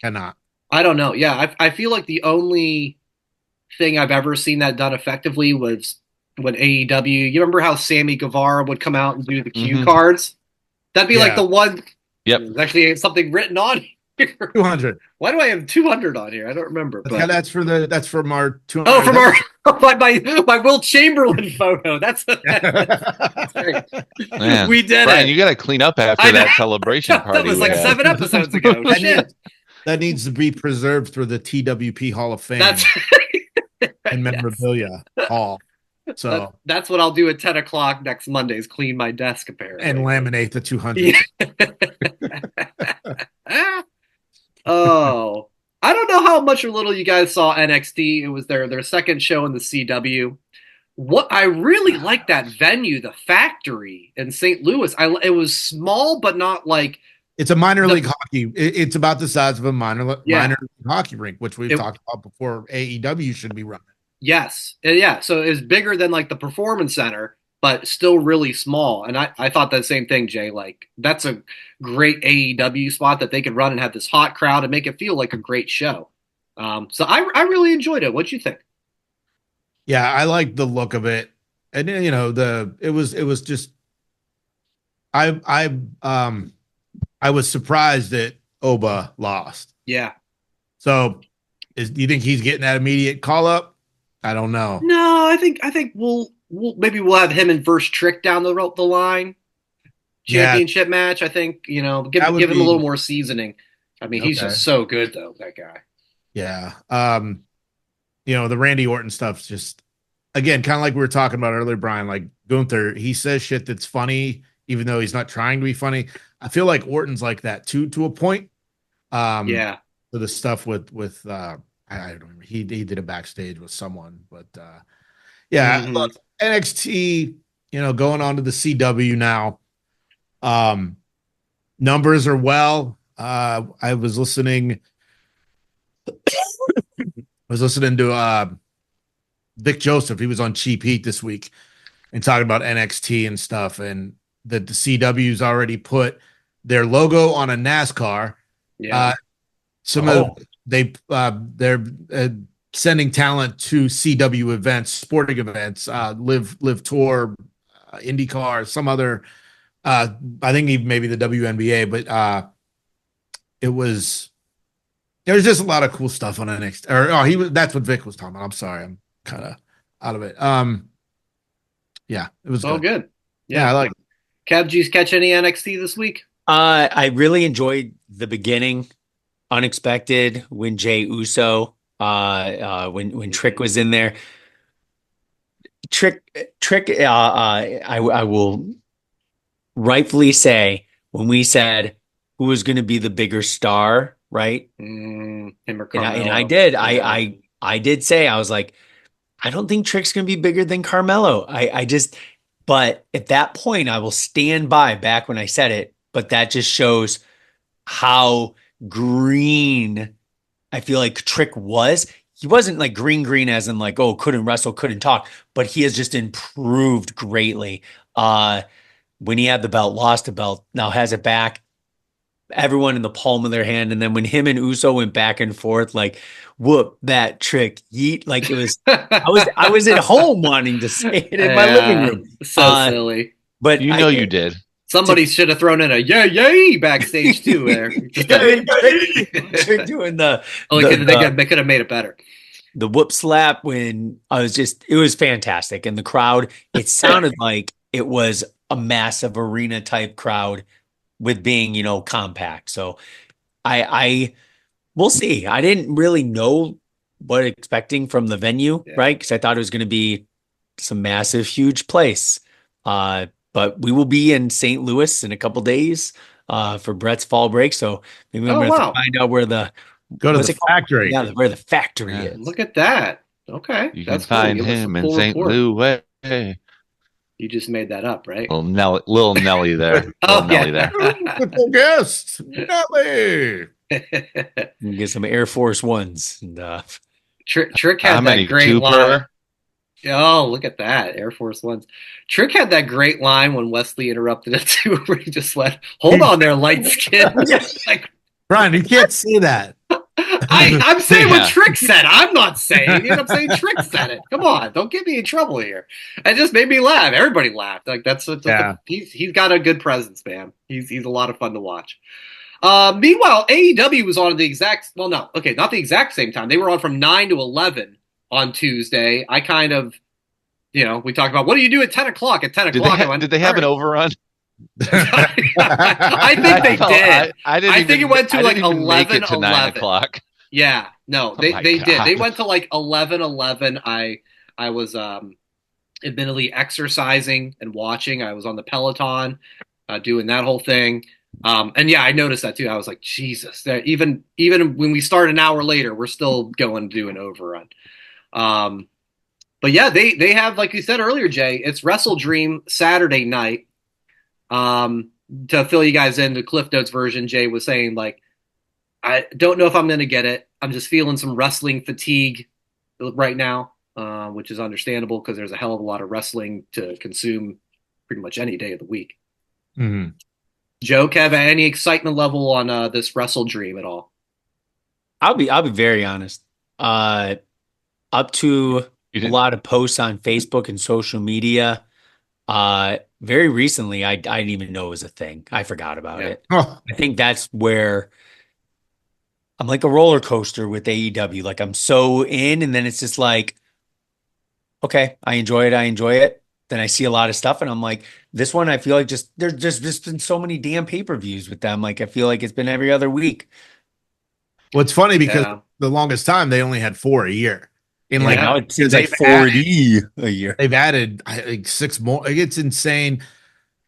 Cannot. I don't know. Yeah, I feel like the only thing I've ever seen that done effectively was when AEW. You remember how Sammy Guevara would come out and do the cue cards? That'd be like the one. Yep. There's actually something written on here. 200. Why do I have 200 on here? I don't remember. But That's from our 200. oh, from my Will Chamberlain photo. That's right. Man, We did Brian, it. you got to clean up after that celebration party. That was like we had. 7 episodes ago. Shit. That needs to be preserved through the TWP Hall of Fame That's and memorabilia hall. So that's what I'll do at 10 o'clock next Monday is clean my desk apparently. And laminate the 200. Yeah. Oh, I don't know how much or little you guys saw NXT. It was their second show in the CW. What I really liked that venue, the Factory in St. Louis. It was small, but not like it's a minor league hockey. It's about the size of a minor league hockey rink, which we've talked about before. AEW should be running. Yes, yeah. So it's bigger than like the Performance Center, but still really small. And I thought that same thing, Jay. Like that's a great AEW spot that they could run and have this hot crowd and make it feel like a great show. So I really enjoyed it. What'd you think? Yeah, I like the look of it, and it was just I was surprised that Oba lost. Yeah. So, do you think he's getting that immediate call up? I don't know. No, I think we'll have him and Verse Trick down the line. Championship match. I think give him a little more seasoning. I mean, he's just so good though, that guy. Yeah. The Randy Orton stuff's just, again, kind of like we were talking about earlier, Brian, like Gunther, he says shit that's funny, even though he's not trying to be funny. I feel like Orton's like that too, to a point. Yeah. So the stuff with I don't remember. He did a backstage with someone, but look, NXT, going on to the CW now. Numbers are I was listening to Vic Joseph. He was on Cheap Heat this week and talking about NXT and stuff, and that the CW's already put their logo on a NASCAR. Yeah. They're sending talent to CW events, sporting events, live tour, IndyCar, some other. I think even maybe the WNBA, but there's just a lot of cool stuff on NXT. That's what Vic was talking about. I'm sorry, I'm kind of out of it. Yeah, it was all good. Yeah, I like it. Kev, did you catch any NXT this week? I really enjoyed the beginning. Unexpected when Jey Uso, when Trick was in there. Trick. I will rightfully say when we said who was going to be the bigger star, right? Him or and Carmelo. I did. I did say, I was like, I don't think Trick's going to be bigger than Carmelo. But at that point, I will stand by back when I said it. But that just shows how green I feel like Trick was. He wasn't like green as in like, couldn't wrestle, couldn't talk, but he has just improved greatly. When he had the belt, lost the belt, now has it back, everyone in the palm of their hand. And then when him and Uso went back and forth, like, whoop that Trick, yeet. Like it was, I was at home wanting to say it in my living room. So silly. But you did. Somebody should have thrown in a yay backstage too. There, just Trick doing they could have made it better. The whoop slap when it was fantastic. And the crowd, it sounded like it was a massive arena type crowd with being, compact. So we'll see. I didn't really know what expecting from the venue, right? Because I thought it was going to be some massive, huge place. But we will be in St. Louis in a couple days for Brett's fall break. So maybe I'm going to find out where the factory. Yeah, where the factory is. Look at that. Okay, you can find him in St. Louis. You just made that up, right? Little Nelly there. Nelly there. Beautiful guest, Nelly. Get some Air Force Ones. And, Trick had that great line. Oh, look at that. Air Force Ones. Trick had that great line when Wesley interrupted it too, where he just went, hold on there, light skin. Like, Brian, you can't say that. I'm saying what Trick said. I'm not saying it. I'm saying Trick said it. Come on, don't get me in trouble here. It just made me laugh. Everybody laughed. Like he's got a good presence, man. He's a lot of fun to watch. Meanwhile, AEW was on not the exact same time. They were on from 9 to 11 on Tuesday. I kind of, we talked about what do you do at 10 o'clock? At 10 o'clock, did they have an overrun? I think they did. I think it went to like 11 to 9 o'clock. Yeah, no, they did. They went to like 11. I was admittedly exercising and watching. I was on the Peloton doing that whole thing. And yeah, I noticed that too. I was like, Jesus, even when we start an hour later, we're still going to do an overrun. But yeah, they have, like you said earlier, Jay, it's Wrestle Dream Saturday night. To fill you guys in, the Cliff Notes version, Jay was saying, like, I don't know if I'm going to get it. I'm just feeling some wrestling fatigue right now, which is understandable because there's a hell of a lot of wrestling to consume pretty much any day of the week. Mm-hmm. Joe, Kev, any excitement level on this Wrestle Dream at all? I'll be very honest. Up to a lot of posts on Facebook and social media. Very recently, I didn't even know it was a thing. I forgot about it. Oh. I think that's where I'm like a roller coaster with AEW. Like I'm so in, and then it's just like, okay, I enjoy it. Then I see a lot of stuff, and I'm like, this one, I feel like there's just been so many damn pay-per-views with them. Like I feel like it's been every other week. Well, it's funny because the longest time they only had 4 a year. Now it seems like 40 a year. They've added like 6 more. It's insane.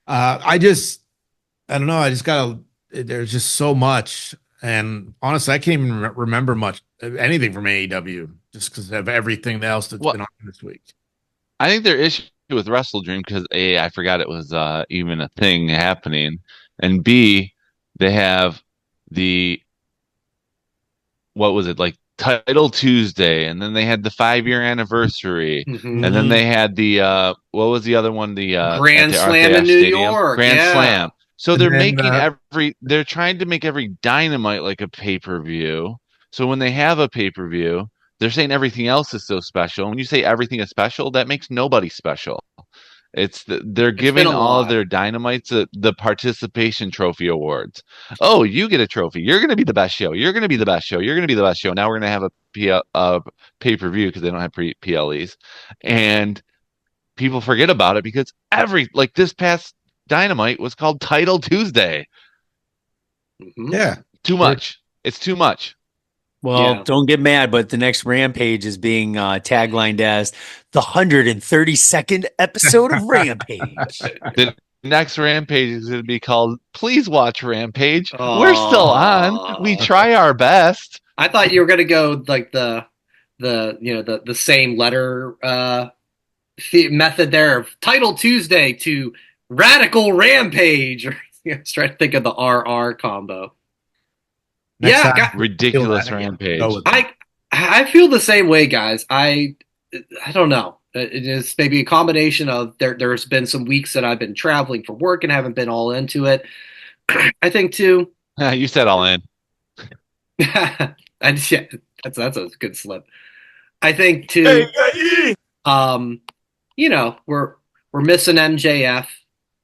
I don't know. There's just so much. And honestly, I can't even remember anything from AEW just because of everything else that's been on this week. I think their issue with Wrestle Dream, because A, I forgot it was even a thing happening. And B, they have what was it, like Title Tuesday, and then they had the 5-year anniversary, and then they had the what was the other one? The Grand Slam in New York. Grand Slam. So they're they're trying to make every Dynamite like a pay-per-view. So when they have a pay-per-view, they're saying everything else is so special. When you say everything is special, that makes nobody special. They're giving all of their Dynamites the participation trophy awards. Oh, you get a trophy. You're going to be the best show. You're going to be the best show. You're going to be the best show. Now we're going to have a pay-per-view because they don't have PLEs. And people forget about it because this past Dynamite was called Title Tuesday. Mm-hmm. Yeah. Too much. It's too much. Well, don't get mad, but the next Rampage is being taglined as the 132nd episode of Rampage. The next Rampage is going to be called Please Watch Rampage. We're still on. We try our best. I thought you were going to go like the same letter method there of Title Tuesday to Radical Rampage. Or I was trying to think of the RR combo. Ridiculous Rampage. I feel the same way, guys. I don't know. It is maybe a combination of there's been some weeks that I've been traveling for work and haven't been all into it. I think too. You said all in. That's a good slip. I think too. We're missing MJF.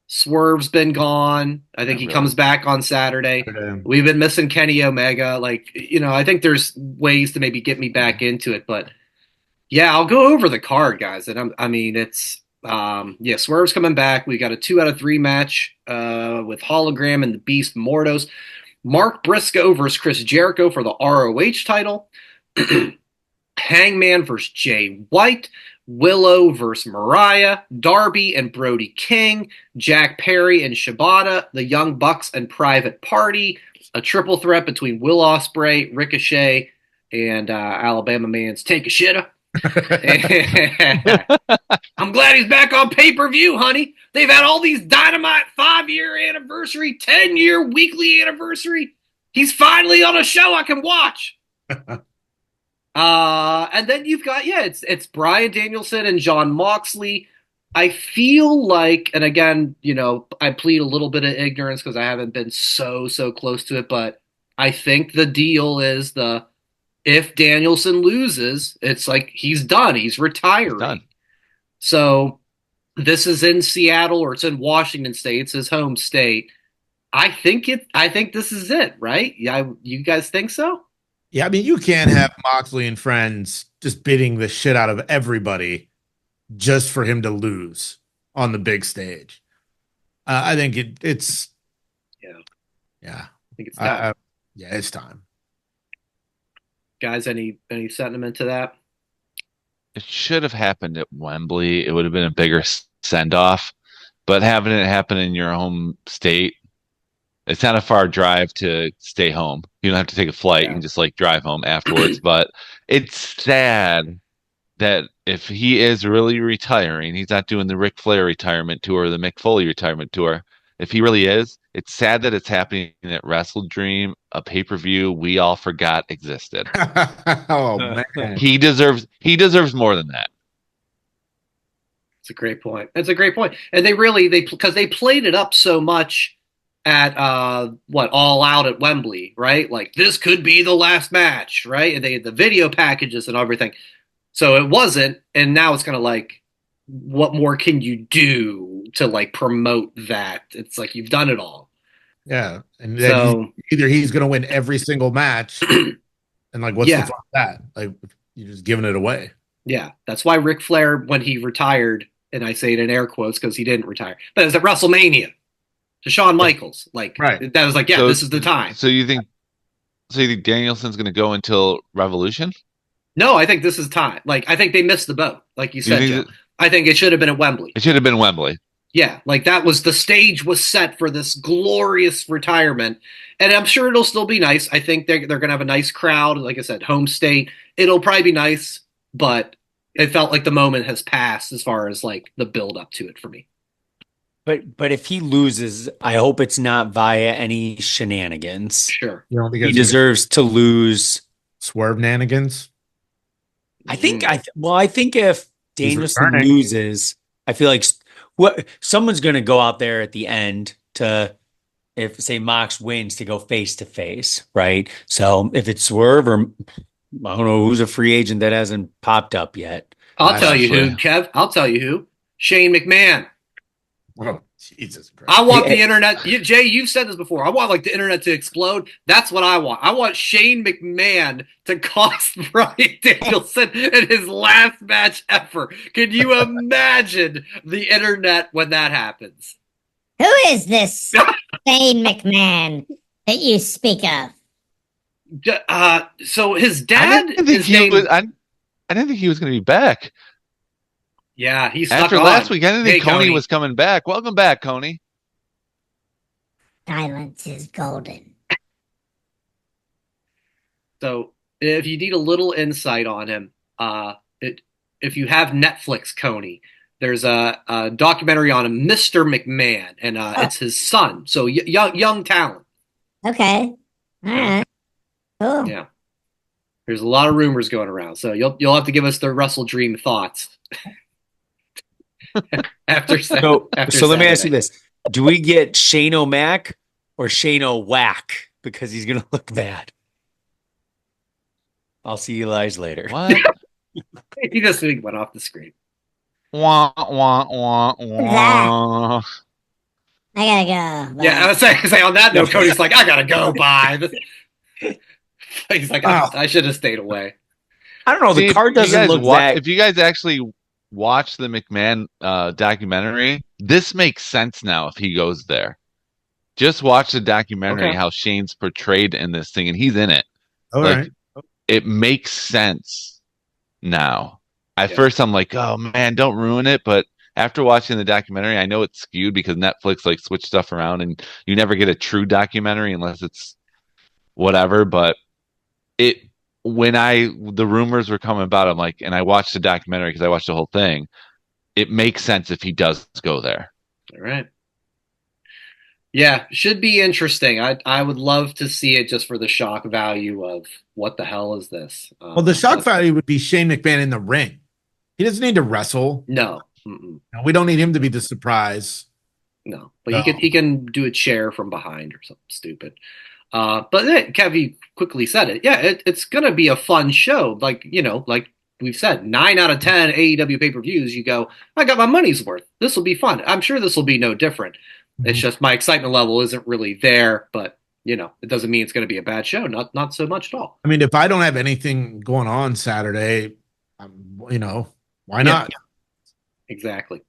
Swerve's been gone. I think Not he really. comes back on Saturday. We've been missing Kenny Omega. Like, I think there's ways to maybe get me back into it, but yeah, I'll go over the card, guys. And it's Swerve's coming back. We got a 2 out of 3 match with Hologram and the Beast Mordos. Mark Briscoe versus Chris Jericho for the ROH title. Hangman versus Jay White. Willow versus Mariah. Darby and Brody King. Jack Perry and Shibata. The Young Bucks and Private Party. A triple threat between Will Ospreay, Ricochet, and Alabama Man's Take a Shitta. I'm glad he's back on pay-per-view, honey. They've had all these Dynamite 5-year anniversary, 10-year weekly anniversary. He's finally on a show I can watch. And then you've got, it's Bryan Danielson and Jon Moxley. I feel like, and again, I plead a little bit of ignorance because I haven't been so close to it, but I think the deal is if Danielson loses, it's like he's done. He's retiring. He's done. So this is in Seattle, or it's in Washington State. It's his home state. I think this is it, right? Yeah, you guys think so? Yeah, I mean, you can't have Moxley and friends just beating the shit out of everybody just for him to lose on the big stage. I think it's I think it's time. It's time. Guys, any sentiment to that? It should have happened at Wembley. It would have been a bigger send-off, but having it happen in your home state, it's not a far drive to stay home. You don't have to take a flight. You can just drive home afterwards. But it's sad that if he is really retiring, he's not doing the Ric Flair retirement tour or the Mick Foley retirement tour. If he really is, it's sad that it's happening at Wrestle Dream, a pay-per-view we all forgot existed. Oh man, he deserves more than that. It's a great point. And because they played it up so much at All Out at Wembley, right? Like, this could be the last match, right? And they had the video packages and everything. So it wasn't, and now it's kind of like, what more can you do to promote that? It's like you've done it all. Yeah, and so either he's going to win every single match, and what's the fun of that? You're just giving it away. Yeah, that's why Ric Flair, when he retired, and I say it in air quotes because he didn't retire, but it was at WrestleMania to Shawn Michaels. Right. That was this is the time. So you think Danielson's going to go until Revolution? No, I think this is time. I think they missed the boat, like you said, Joe. I think it should have been at Wembley. It should have been Wembley. Yeah, that was the stage was set for this glorious retirement, and I'm sure it'll still be nice. I think they're going to have a nice crowd. Like I said, home state. It'll probably be nice, but it felt like the moment has passed as far as the build up to it for me. But if he loses, I hope it's not via any shenanigans. Sure, he deserves to lose. Swerve nanigans. I think if Danielson loses, I feel like someone's going to go out there at the end to, if say Mox wins, to go face to face, right? So if it's Swerve, or I don't know who's a free agent that hasn't popped up yet. I'll tell you who, Kev. I'll tell you who. Shane McMahon. Oh, Jesus Christ. I want the internet. Jay, you've said this before. I want the internet to explode. That's what I want. I want Shane McMahon to cost Bryan Danielson in his last match ever. Can you imagine the internet when that happens? Who is this Shane McMahon that you speak of? So his dad. I didn't think he was going to be back. Yeah, he's after last week. I didn't think Coney was coming back. Welcome back, Coney. Silence is golden. So, if you need a little insight on him, if you have Netflix, Coney, there's a documentary on him, Mr. McMahon, and it's his son. So young talent. Okay, all right, cool. Yeah, there's a lot of rumors going around. So you'll have to give us the Wrestle Dream thoughts. So let me ask you this: do we get Shane O'Mac or Shane O'Whack because he's going to look bad? I'll see you guys later. What? He just went off the screen. Wah, wah, wah, wah. I gotta go. Bye. Yeah, I was say on that note, Cody's like, I gotta go. Bye. He's like, I should have stayed away. I don't know. See, The card doesn't look that. if you guys actually watch the McMahon documentary, this makes sense now if he goes there. Just watch the documentary, how Shane's portrayed in this thing, and he's in it. All right. It makes sense now. At first, I'm like, oh man, don't ruin it. But after watching the documentary, I know it's skewed because Netflix like switch stuff around, and you never get a true documentary unless it's whatever. But when the rumors were coming about, I'm like, and I watched the documentary because I watched the whole thing. It makes sense if he does go there. All right. Yeah, should be interesting. I would love to see it just for the shock value of what the hell is this? Well, the shock value would be Shane McMahon in the ring. He doesn't need to wrestle. No. We don't need him to be the surprise. No, but he can do a chair from behind or something stupid. But Kev quickly said it. Yeah, it's gonna be a fun show. Like we've said, 9 out of 10 AEW pay-per-views. You go, I got my money's worth. This will be fun. I'm sure this will be no different. It's just my excitement level isn't really there, but it doesn't mean it's going to be a bad show. Not so much at all. I mean, if I don't have anything going on Saturday, why not? Exactly.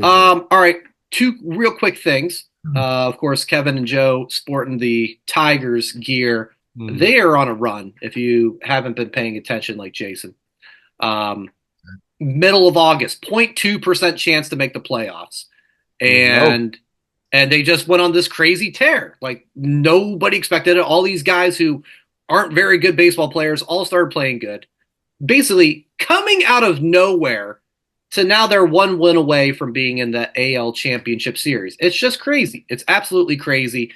All right. 2 real quick things. Of course, Kevin and Joe sporting the Tigers gear. They are on a run. If you haven't been paying attention, like Jason, middle of August, 0.2% chance to make the playoffs, and they just went on this crazy tear. Like nobody expected it. All these guys who aren't very good baseball players all started playing good. Basically coming out of nowhere to now they're 1 win away from being in the AL Championship Series. It's just crazy. It's absolutely crazy.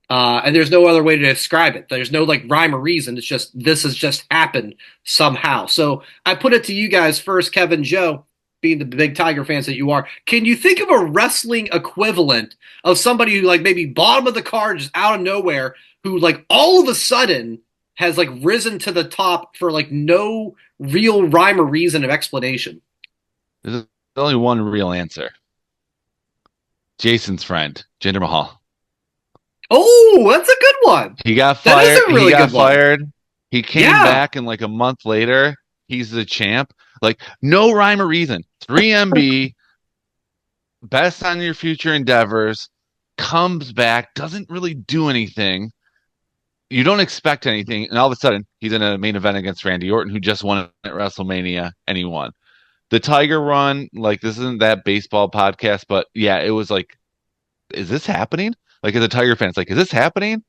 And there's no other way to describe it. There's no rhyme or reason. It's just this has just happened somehow. So I put it to you guys first, Kevin, Joe, being the big Tiger fans that you are, can you think of a wrestling equivalent of somebody who maybe bottom of the card just out of nowhere who all of a sudden has risen to the top for no real rhyme or reason of explanation? There's only one real answer. Jason's friend, Jinder Mahal. Oh, that's a good one. He got fired. That is a really good one. He came back and a month later, he's the champ. No rhyme or reason. 3MB, best on your future endeavors, comes back, doesn't really do anything. You don't expect anything, and all of a sudden, he's in a main event against Randy Orton, who just won at WrestleMania, and he won. The Tiger run, this isn't that baseball podcast, but yeah, it was is this happening? As a Tiger fan, it's is this happening?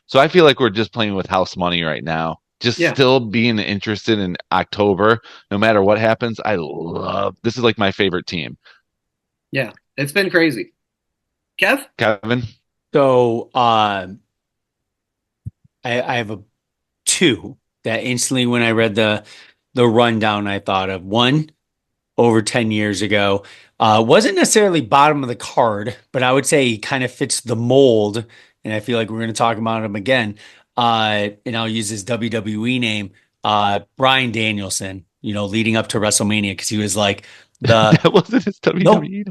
So I feel like we're just playing with house money right now. Still being interested in October, no matter what happens. This is my favorite team. Yeah, it's been crazy. Kevin? So I have 2 that instantly when I read the rundown, I thought of. One, over 10 years ago, wasn't necessarily bottom of the card, but I would say he kind of fits the mold, and I feel like we're going to talk about him again. And I'll use his WWE name, Bryan Danielson, leading up to WrestleMania, because he was that wasn't his WWE name.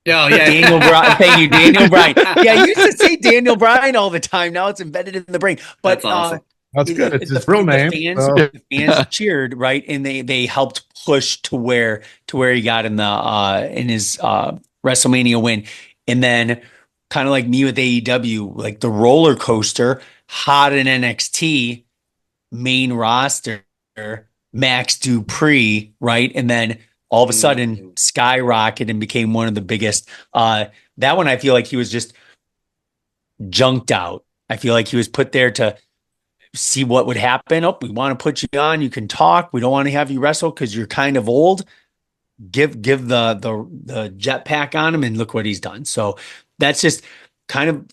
Oh, yeah. Daniel Bryan. Thank you, Daniel Bryan. Yeah, I used to say Daniel Bryan all the time. Now it's embedded in the brain. But that's awesome. That's good. It's his real name. The fans cheered, right? And they helped push to where he got in his WrestleMania win. And then kind of like me with AEW, the roller coaster, hot in NXT, main roster, Max Dupree, right? And then all of a sudden skyrocketed and became one of the biggest. That one, I feel like he was just junked out. I feel like he was put there to see what would happen. Oh, we want to put you on. You can talk. We don't want to have you wrestle because you're kind of old. Give the jetpack on him, and look what he's done. So that's just kind of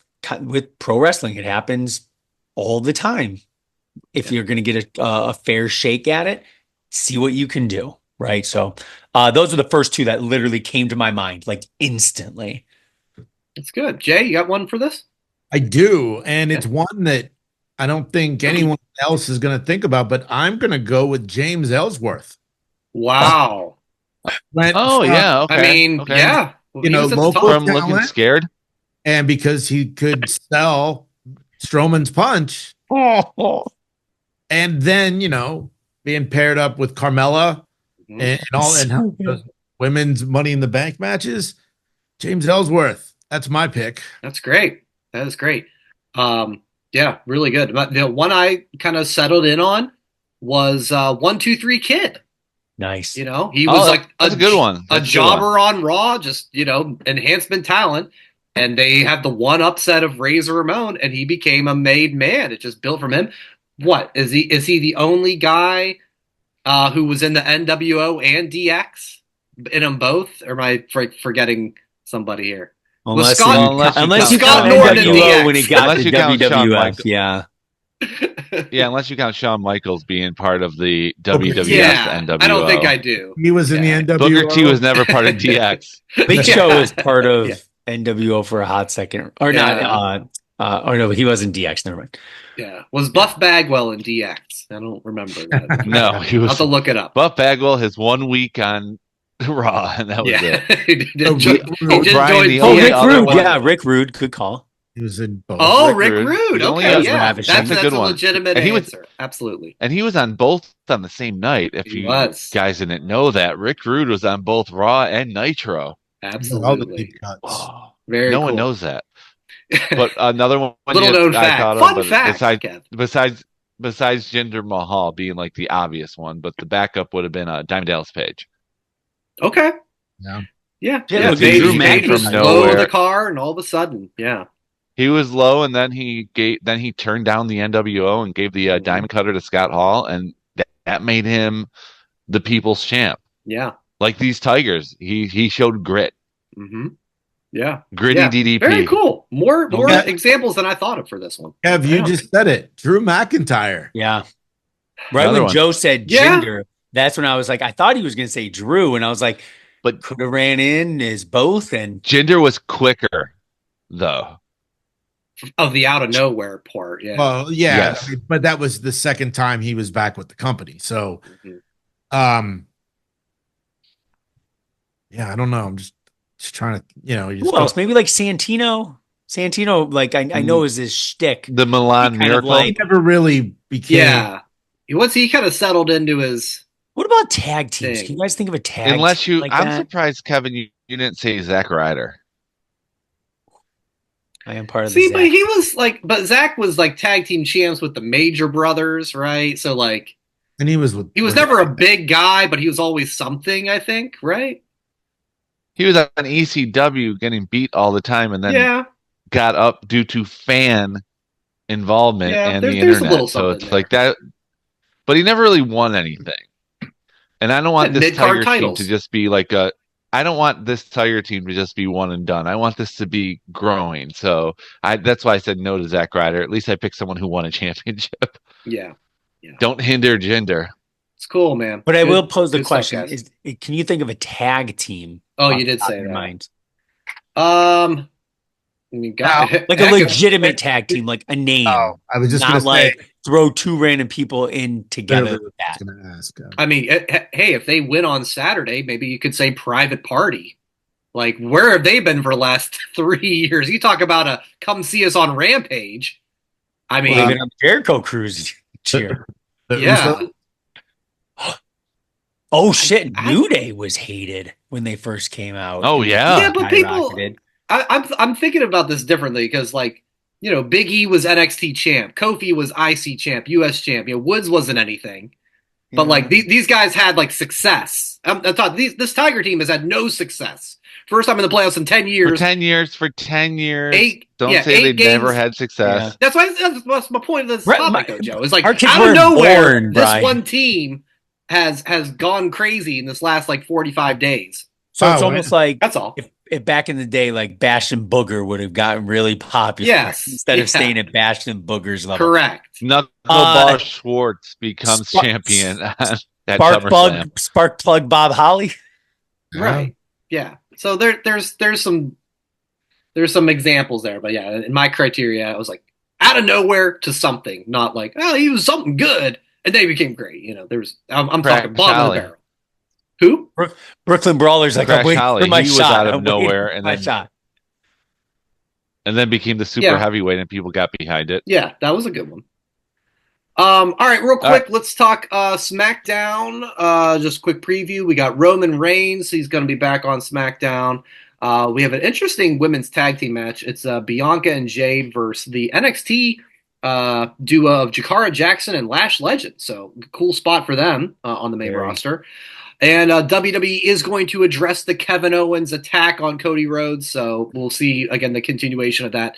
with pro wrestling. It happens all the time. If you're going to get a fair shake at it, see what you can do. Right. So those are the first 2 that literally came to my mind instantly. That's good. Jay, you got one for this? I do. And it's one that I don't think anyone else is going to think about, but I'm going to go with James Ellsworth. Wow. Okay. I mean, yeah. Well, you he know, was at the local top. From looking talent, scared. and because he could sell Strowman's punch, and then being paired up with Carmella Mhm. and those women's Money in the Bank matches, James Ellsworth. That's my pick. That's great. That is great. Yeah, really good. But the one I kind of settled in on was 1-2-3 Kid. Nice. He was like that's a good one. a jobber on Raw, just enhancement talent, and they had the one upset of Razor Ramon, and he became a made man. It just built from him. What is he? Is he the only guy who was in the NWO and DX in them both? Or am I forgetting somebody here? Unless Unless you Scott count Norton and NWO DX. when it got Unless to you count Shawn WWF, Michaels. yeah. Yeah, unless you count Shawn Michaels being part of the WWF Yeah, NWO. I don't think I do. He was in the NWO. Booker T was never part of DX. Big Yeah. Show was part of Yeah. NWO for a hot second, or Yeah. not? Or no, he wasn't DX. Never mind. Yeah, was Buff Bagwell in DX? I don't remember that. No, he I'll was. have to look it up. Buff Bagwell his 1 week on Raw, and that was Yeah, it. he just Brian, joined. the Oh, only Rick other Rude. one- Yeah, Rick Rude. Good call. He was in both. Oh, Rick Rick Rude. Rude. The only Okay, other yeah, ravishing. that's That's a good a one. legitimate And he was- answer. Absolutely. And he was on both on the same night. If He you was. guys didn't know that, Rick Rude was on both Raw and Nitro. All the Absolutely. deep cuts. Oh, Very no cool. one knows that. But another one, Little known I fact. thought of, Fun but fact. besides Jinder Mahal being like the obvious one, but the backup would have been Diamond Dallas Page. Okay. Yeah. Yeah. Yeah, Yeah. look, They Drew just from slow nowhere. the car, and all of a sudden, yeah. He was low, and then he turned down the NWO and gave the Diamond Cutter to Scott Hall, and that made him the People's Champ. Yeah. Like these Tigers, he showed grit, Mm-hmm. Yeah. gritty Yeah. DDP. Very cool. More Yeah. examples than I thought of for this one. Kev, you Yeah. just said it. Drew McIntyre. Yeah. Right Another when one. Joe said Yeah. Jinder, that's when I was like, I thought he was going to say Drew, and I was like, But could have ran in as both, and Jinder was quicker, though. Of the out of nowhere part. Yeah. Well, yeah, Yes. but that was the second time he was back with the company. So, Mhm. yeah, I don't know. I'm just trying to, you who else? Maybe like Santino. Santino, like I know is his shtick. The Milan He kind of Miracle. like- he never really became. Yeah. Once he kind of settled into his. What about tag teams? Thing. Can you guys think of a tag? Unless team you, like I'm that? surprised, Kevin, you didn't say Zack Ryder. I am part of See, the but Zach. he was like, but Zach was like tag team champs with the Major Brothers, right? So like, And he was never a big guy, but he was always something, I think, right? He was on ECW getting beat all the time, and then Yeah. got up due to fan involvement Yeah, and there's the a internet. little So something it's like that. But he never really won anything. And I don't want Yeah, this mid-card Tiger team titles. to just be like a. I don't want this Tiger team to just be one and done. I want this to be growing. So that's why I said no to Zack Ryder. At least I picked someone who won a championship. Yeah. Don't hinder Jinder. It's cool, man. But I Good- will pose the good stuff, question: guys. can you think of a tag team? Oh, off you the did top say of your that. mind? I mean, God, Like a legitimate tag team, like a name, Oh, I was just going not to like say. throw two random people in together Literally with was that. going to ask. I mean, hey, if they win on Saturday, maybe you could say Private Party. Like, where have they been for the last 3 years? You talk about a come see us on Rampage. I mean, Well, even on the Jericho Cruise cheer. The yeah. Usos- Oh shit! I- New Day was hated when they first came out. Oh, yeah. Yeah, but people- Skyrocketed. I'm thinking about this differently because, like, Big E was NXT champ, Kofi was IC champ, US champ. Woods wasn't anything, but like these guys had like success. I'm talking. This Tiger team has had no success. First time in the playoffs in 10 For years. 10 years. For 10 years. Don't yeah, say 8 they games. never had success. That's my point of this Right, topic, though, Joe. Is like our kids out of weren't nowhere, born, this Brian. one team has gone crazy in this last like 45 days. So it's Oh, almost like That's all. if back in the day, like Bastion Booger would have gotten really popular. Yes, Instead of yeah. staying at Bastion Booger's level. Correct. Knuckleball Schwartz becomes Spark- champion at Spark SummerSlam. plug Bob Holly. Right. Yeah. So there's some examples there, but yeah, in my criteria, I was like out of nowhere to something, not like, oh, he was something good and then he became great. I'm Crack talking bottom of Charlie. the barrel. Who? Brooklyn Brawler's like, Crash I'm waiting Holly. for my He was shot. out of I'm waiting nowhere, for and my then shot. and then became the super heavyweight, and people got behind it. Yeah, that was a good one. All right, real quick, let's talk SmackDown. Just quick preview. We got Roman Reigns. He's going to be back on SmackDown. We have an interesting women's tag team match. It's Bianca and Jade versus the NXT duo of Jakara Jackson and Lash Legend. So cool spot for them on the main roster. And WWE is going to address the Kevin Owens attack on Cody Rhodes. So we'll see, again, the continuation of that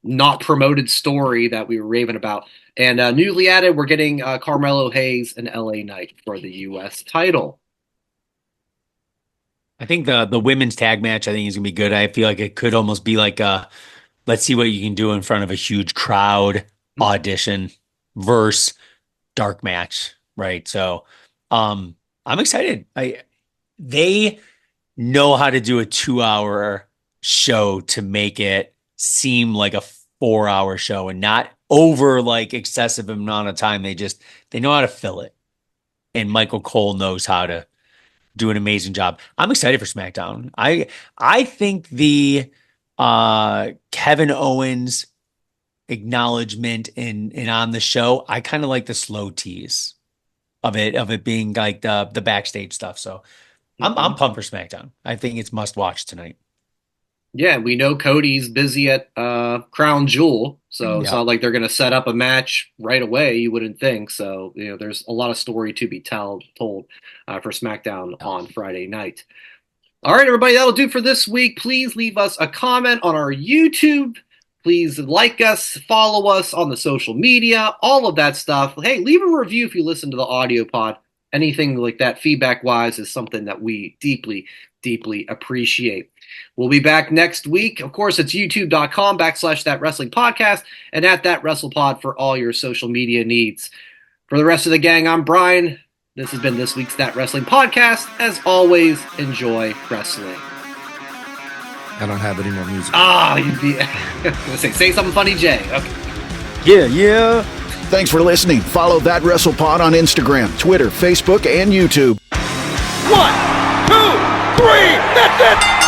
not promoted story that we were raving about. And newly added, we're getting Carmelo Hayes and LA Knight for the U.S. title. I think the women's tag match, I think, is going to be good. I feel like it could almost be like let's see what you can do in front of a huge crowd audition versus dark match, right? So I'm excited. They know how to do a 2-hour show to make it seem like a 4-hour show and not over like excessive amount of time. They know how to fill it. And Michael Cole knows how to do an amazing job. I'm excited for SmackDown. I think the Kevin Owens acknowledgement and on the show, I kind of like the slow tease of it being like the backstage stuff. So I'm pumped for SmackDown. I think it's must watch tonight. Yeah, we know Cody's busy at Crown Jewel, so it's not like they're going to set up a match right away. You wouldn't think. So there's a lot of story to be told for SmackDown on Friday night. All right, everybody, that'll do for this week. Please leave us a comment on our YouTube. Please like us, follow us on the social media, all of that stuff. Hey, leave a review if you listen to the audio pod. Anything like that feedback-wise is something that we deeply, deeply appreciate. We'll be back next week. Of course, it's youtube.com/That Wrestling Podcast and at That WrestlePod for all your social media needs. For the rest of the gang, I'm Brian. This has been this week's That Wrestling Podcast. As always, enjoy wrestling. I don't have any more music. You'd be gonna say something funny, Jay. Okay. Yeah. Thanks for listening. Follow That WrestlePod on Instagram, Twitter, Facebook, and YouTube. 1, 2, 3, that's it!